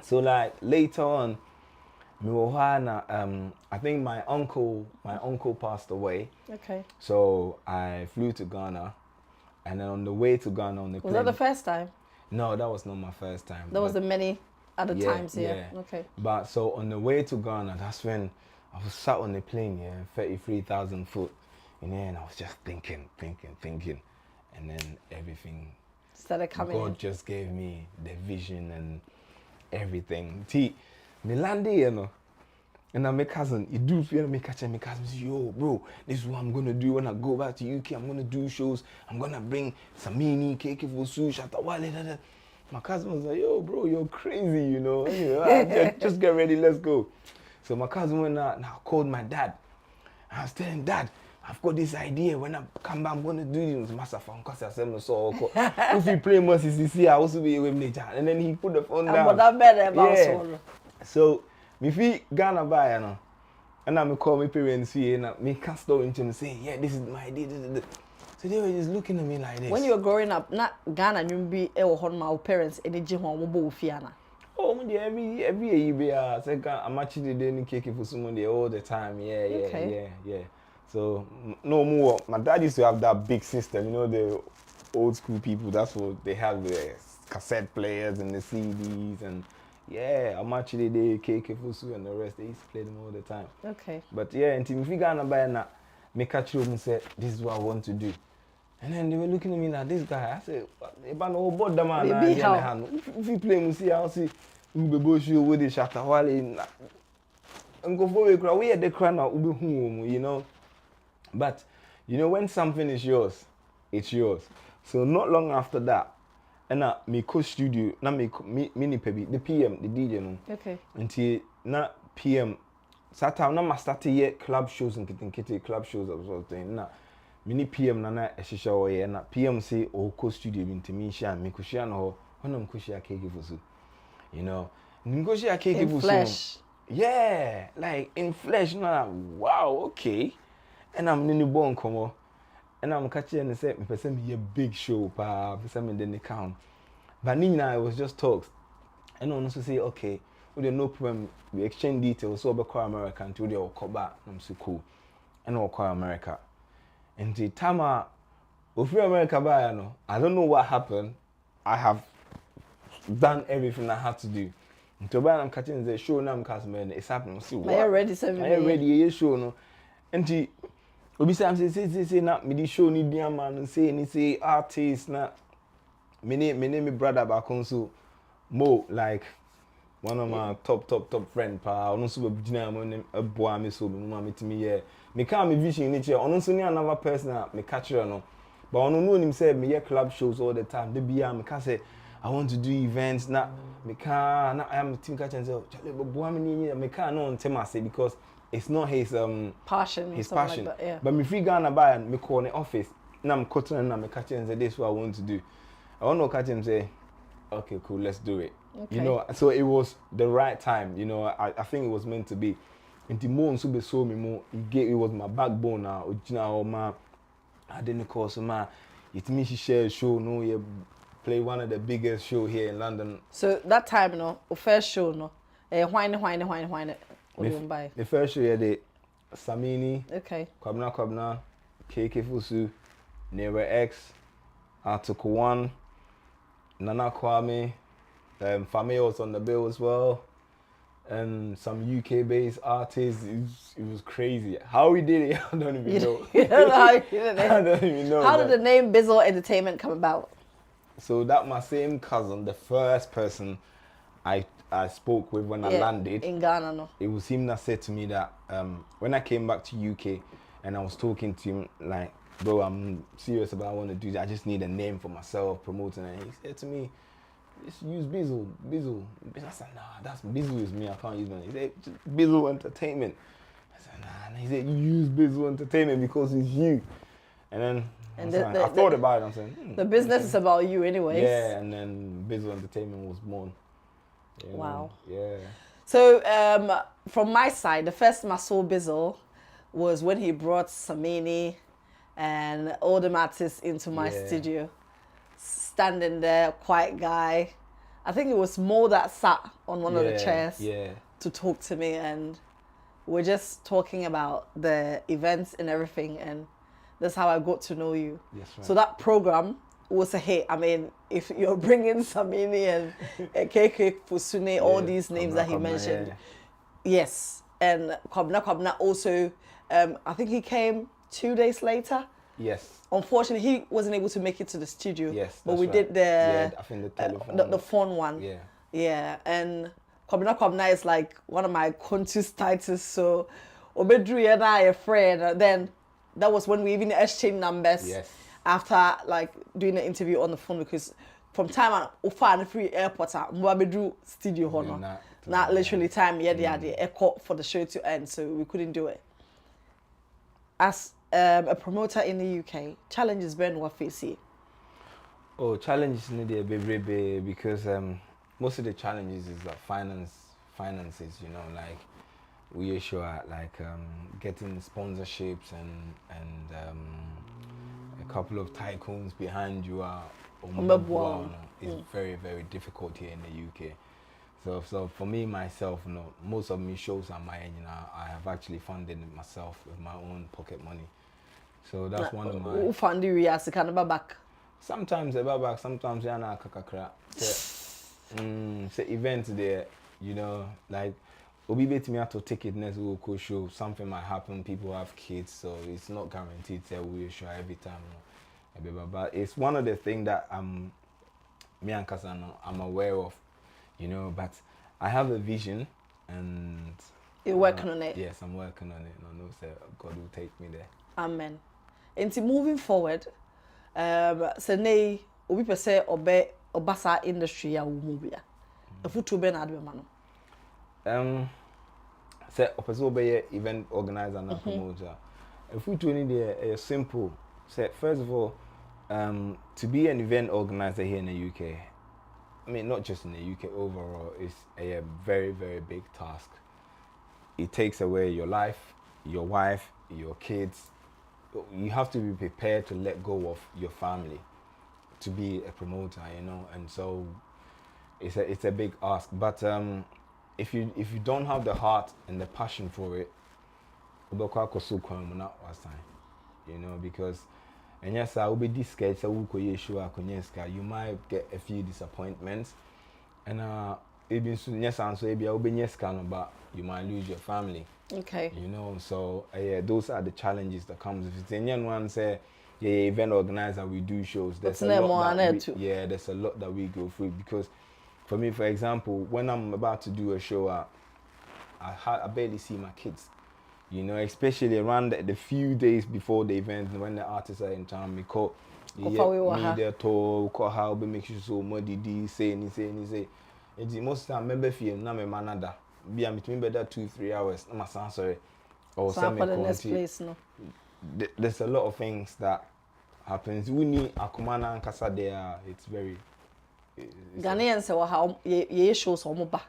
So like later on, I think my uncle passed away. Okay. So I flew to Ghana, and then on the way to Ghana on the plane. Was that the first time? No, that was not my first time. There was the many other times, yeah. Okay. But so on the way to Ghana, that's when I was sat on the plane, 33,000 foot, and I was just thinking, and then everything started coming. God just gave me the vision and everything. Me landed, and then my cousin, you do feel me catching my cousin, say, yo, bro, this is what I'm gonna do when I go back to UK. I'm gonna do shows. I'm gonna bring Samini, Keke Fosu, Shatawale. My cousin was like, yo, bro, you're crazy, just get ready, let's go. So my cousin went out and I called my dad. I was telling Dad, I've got this idea. When I come back, I'm gonna do this. Master phone, cause I said no so. If you play more CCC, I also be with me. And then he put the phone down. But that better about So me feel Ghana by and I call my parents here and me can't stop into them saying, yeah, this is my idea. So they were just looking at me like this. When you were growing up, not Ghana, you be my parents in the gym on Fiana. Oh, every year you be I'm actually doing cake for someone there all the time. Yeah. So no more. My dad used to have that big system, the old school people. That's what they have, the cassette players and the CDs and. Yeah, I'm actually the KK Fusu and the rest. They used to play them all the time. Okay. But yeah, until me figure out by now, me catch you and say, this is what I want to do. And then they were looking at me like this guy. I said, if I know about the man, if you play music, I'll see you be bush you with the shatter while and go for a we had the crown out, But when something is yours, it's yours. So not long after that. And me co-studio, na me mini pebi, the PM, the DJ no. Okay. Until na PM, Saturday na ma start here club shows and kitty club shows or something. Na mini PM na eshisha oye na PM say co-studio binti me share me ko share no when am ko share cake for so. Go share cake for so. In flesh. Yeah, like in flesh na wow, okay. And I'm nini born come. And I'm catching and say, person be a big show, person in the account. But Nina, it was just talks. And I also say, okay, we don't no problem. We exchange details. So we call America until they all come back. I'm so cool. And I'll call America. And the time I America by, I don't know what happened. I have done everything I had to do. Until I'm catching the show now, I'm it's happening. See what? Are you ready? I ready? Show no. And the Obi say na me di show ni dia man say artist na me brother back on so Mo, like one of my top friend pa ono so be gina mo boa me so me timi here me can me vision ni che ono so ni another person me catch her no but ono no nim say me hear club shows all the time they be me can say I want to do events na me can na I am team catch and say chale boa me ni me can no ntema say because it's not his passion. His passion. Like that, yeah. But me free Ghana by and me call in the office. Now I'm cutting and I'm catching and say this is what I want to do. I want to catch him and say, okay, cool, let's do it. Okay. So it was the right time. I think it was meant to be. And the more so be so me more, it was my backbone now. I didn't call so man. It means she share a show. No, you play one of the biggest show here in London. So that time, first show, whine. The first show, the Samini, okay, Kwabna, KK Fusu, Neighbor X, Article 1, Nana Kwame, Family was on the bill as well, and some UK-based artists. It was crazy. How we did it, I don't even know. You don't know how you did it. I don't even know. How did the name Bizzle Entertainment come about? So that my same cousin, the first person I I spoke with when I landed in Ghana. No, it was him that said to me that when I came back to UK and I was talking to him like, bro, I'm serious about what I want to do. I just need a name for myself, promoting, and he said to me, just use Bizzle. I said, nah, that's Bizzle is me. I can't use my name. He said, just Bizzle Entertainment. I said, nah. And he said, you use Bizzle Entertainment because it's you. And then I thought about it. I'm saying, the business is about you, anyways. Yeah, and then Bizzle Entertainment was born. You know? Wow. Yeah. So from my side, the first time I saw Bizzle was when he brought Samini and all the artists into my studio. Standing there, quiet guy. I think it was Mo that sat on one of the chairs to talk to me, and we're just talking about the events and everything, and that's how I got to know you. Yes, right. So that program was a hit. I mean, if you're bringing Samini and KK Fusune, all these names that he mentioned, yes, and Kwabna also, I think he came 2 days later. Yes. Unfortunately, he wasn't able to make it to the studio. Yes, but we did the I think the telephone, the phone one. Yeah. Yeah, and Kwabna is like one of my contest titles. So, Obedru and I a friend. Then that was when we even exchanged numbers. Yes. After like doing the interview on the phone, because from time I offer free airport, Obedru studio hono. Not literally time. The echo for the show to end, so we couldn't do it. As a promoter in the UK, challenges Ben what face you? Oh, challenges need a baby because most of the challenges is that finances, you know, like we issue like getting sponsorships and a couple of tycoons behind you are is very, very difficult here in the UK. So for me myself, you know, most of my shows are mine. You know, I have actually funded it myself with my own pocket money. So that's one of my. Who fund you? Yes, kind of back. Sometimes a back, sometimes you're not kakakra. Say events there, you know, like Obi bet me to take it next week show. Something might happen. People have kids, so it's not guaranteed that we show every time. But it's one of the things that me and Kasano I'm aware of. You know, but I have a vision and... You're working on it? Yes, I'm working on it. And I know that God will take me there. Amen. And moving forward, say obi per se obasa industry ya umubia. If you be na adwe mano. Say opese obe event organizer and promoter. If we do need a simple, say first of all, to be an event organizer here in the UK, I mean, not just in the UK, overall, it's a very, very big task. It takes away your life, your wife, your kids. You have to be prepared to let go of your family to be a promoter, you know, and so it's a big ask. But if you don't have the heart and the passion for it, you know, because and yes, I will be discouraged. You might get a few disappointments, and even yes, but you might lose your family. Okay. You know, so those are the challenges that comes. If it's anyone one say, event organizer, we do shows. There's a lot there's a lot that we go through because, for me, for example, when I'm about to do a show, I barely see my kids. You know, especially around the few days before the event, when the artists are in town, we call media tour, call how we make sure so muddy, say. It's most time member feel na me manada. Be am between better 2-3 hours. No my sorry. Or so for the next place, no. There's a lot of things that happens. We need akumana and kasa there. It's very. Ghanaians say how ye shows on ba.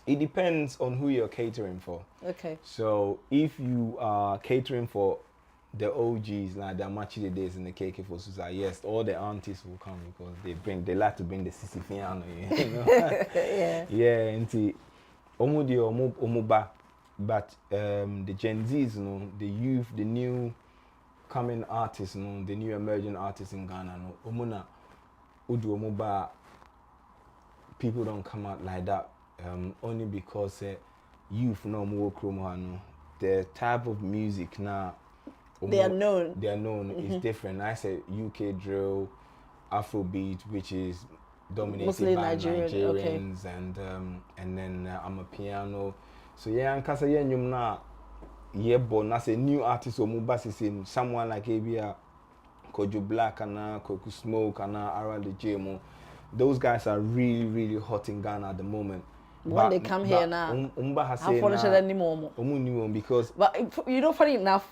It depends on who you're catering for. Okay. So if you are catering for the OGs, like the Amachi days in the KK for Susa, yes, all the aunties will come because they like to bring the Sisifiano, you know. Yeah, and omuba, but the Gen Zs, you know, the youth, the new coming artists, you know, the new emerging artists in Ghana, no, omuna udu omuba, people don't come out like that. Only because youth no more chromo, the type of music now they are known. It's different. I say UK drill, Afrobeat, which is dominated Mostly by Nigerian, okay. Nigerians, and then I'm a piano. So yeah, and kasa yeah nyum na yeah born as a new artist or mubasi in someone like ABA, Kojo Black and Koku Smoke and Ara the JMO. Those guys are really, really hot in Ghana at the moment. When they come here now, Umba has I have said anymore. Because But you know, funny enough,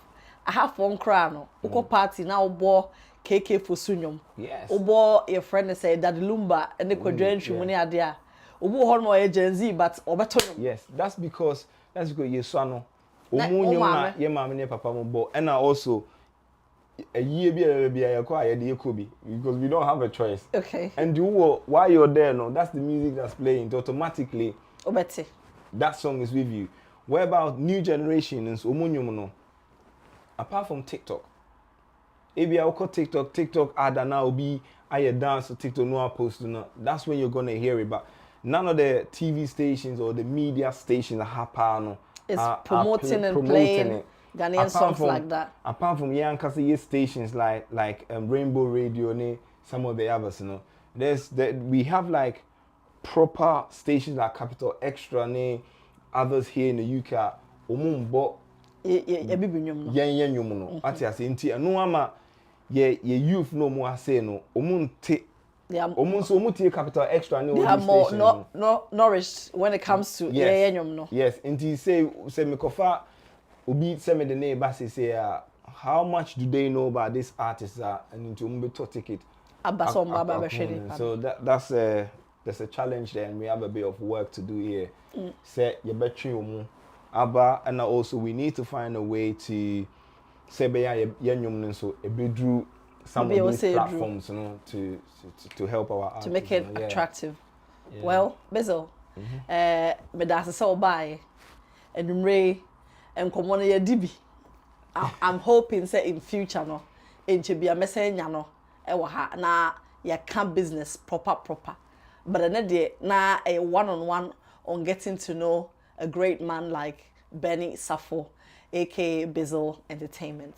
I have one crown. Uko party now bought KK for Sunyum. yes. Ubo your friend say that Lumba and the quadrant money idea. Ubo hormo Gen Z, but Oberton. Yes, that's because your son. Omunyum ye mama ne papa mo bo. And also a year be a quiet because we don't have a choice. Okay. And while you're there, no, that's the music that's playing. Automatically, Obeti. that song is with you. What about new generations? No. Apart from TikTok, if you call TikTok ad now be I dance to TikTok no post no. That's when you're gonna hear it. But none of the TV stations or the media stations that happen is promoting playing Ghanaian songs like that. Apart from Yankasi stations like Rainbow Radio and some of the others, you know, we have like proper stations like Capital Extra and others here in the UK. Omumbo no. Ati ase nti anu ama ye youth no more say no. Omunte omuntie Capital Extra and they are more nourished when it comes to no. Yes, nti say me kofa obi say me the name ba say how much do they know about this artist and into umbeto ticket so there's a challenge there and we have a bit of work to do here. Say you betri omu aba and also we need to find a way to say be yanyum so e bedru some of these platforms, you know, to help our artists, to make it attractive. Yeah. Well, Bizzle, me da se so buy and Ray and come on your DB. I'm hoping say in future no into be a messenger no e wa ha na ya can business proper but another na a one-on-one on getting to know a great man like BERNY SARFO, aka Bizzle Entertainment.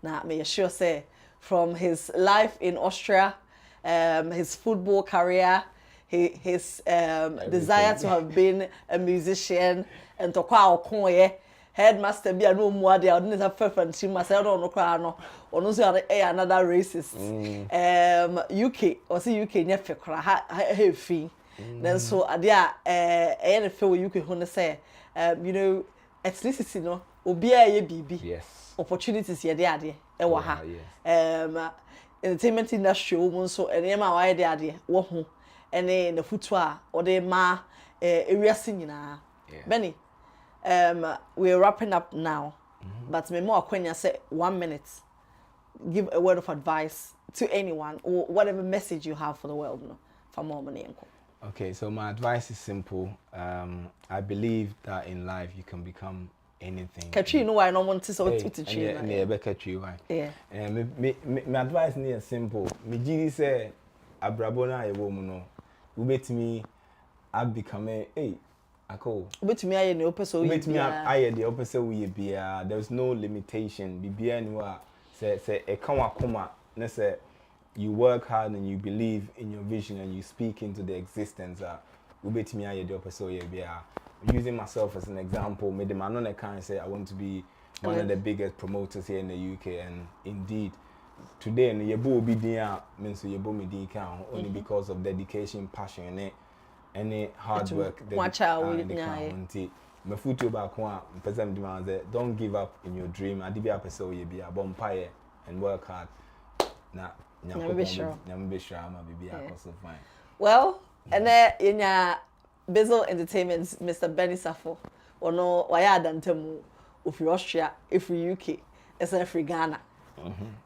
Now may sure say from his life in Austria, his football career, his desire to have been a musician and to kwa headmaster be a no more there didn't have preference she must say no cry no or no say another racist UK or see UK nyefe kra ha fee then so adia any feel UK who say you know ethnicity no obi a bibi yes opportunities here there e wa ha entertainment industry wo so enema wa there there wo ho ene na futu a o de ma area nyina BERNY. We're wrapping up now, but me more kwenya say 1 minute. Give a word of advice to anyone or whatever message you have for the world, no, for more money. Okay, so my advice is simple. I believe that in life you can become anything. Katri, no, I don't want to so yeah. My advice is simple. Me jiri say abrabona e wo mu no. Ubetimi abikame Ako. But me I know person we I the opposite we be there's no limitation. Be anywhere say e kan wakoma na say you work hard and you believe in your vision and you speak into the existence we bet me I the opposite we be using myself as an example. Me the man on can say I want to be one of the biggest promoters here in the UK and indeed today and yebo be there means yebo me di can only because of dedication, passion in it. Any hard work don't give up in your dream. I be a bonfire and work hard. Well, and then in your Bizzle Entertainment, Mr. BERNY SARFO, or no, why I don't tell if you Austria, if you UK, it's a free Ghana.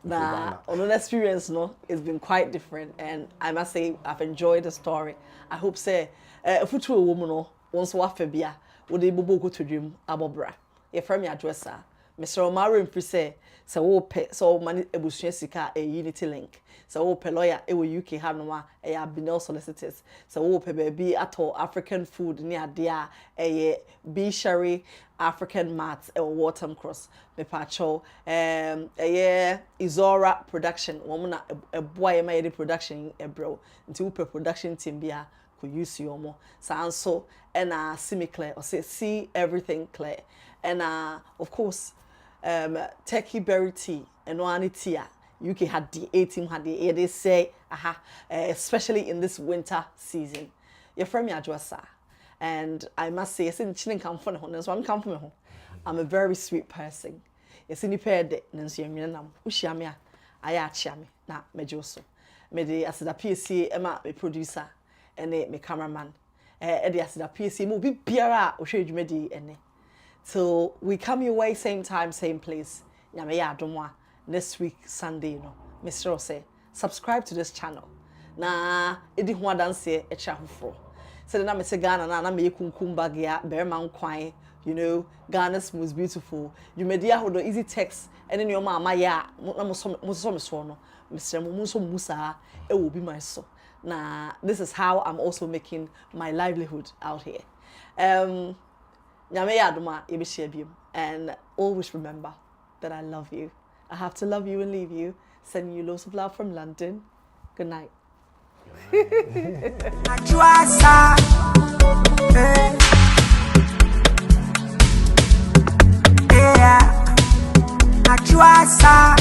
Now, on an experience, no, it's been quite different, and I must say I've enjoyed the story. I hope say if you woman no once wafebia would able go to dream abobra. Your friend Adwoa Saah Mr. Omaro Imprise, so wo pe so mani ebusua sika a Unity Link. So wo pe lawyer e wo UK hanwa e Abinel Solicitors. So wo pe baby ato African food ni ade a B Sherry African Mats e Waterm Cross. Me pacho Izora Production. Wo na e boy e ma production e bro. Nti wo pe production team bia ko use yo mo. Sanso and semi clear or say see everything clear. And of course Turkey berry tea and one tea. UK had the 18 had the they say especially in this winter season. You're from Adwoa Saah, and I must say, I'm a very sweet person. Yes, in the pair de Nancy Mianam, Ushamia, Ayachami, na Mejoso. Mede as the PSC, Emma, the producer, and me cameraman. Eddie as the PSC movie, Piera, or shade medi, and so we come your way, same time, same place. Nyame Adwoa. Next week Sunday, Mr. Ose, subscribe to this channel. Na edi ho adanse e cha hofro. So na me se Ghana na me kunkum bagia berman kwan, Ghana's most beautiful. You media hold easy text and in your mama ya na mo so no. Mr. Muso Musa it will be my so. Na this is how I'm also making my livelihood out here. Nyame Adoma ebishia biem, and always remember that I love you. I have to love you and leave you. Sending you lots of love from London. Good night. Adwoa Saah. Yeah. Adwoa Saah.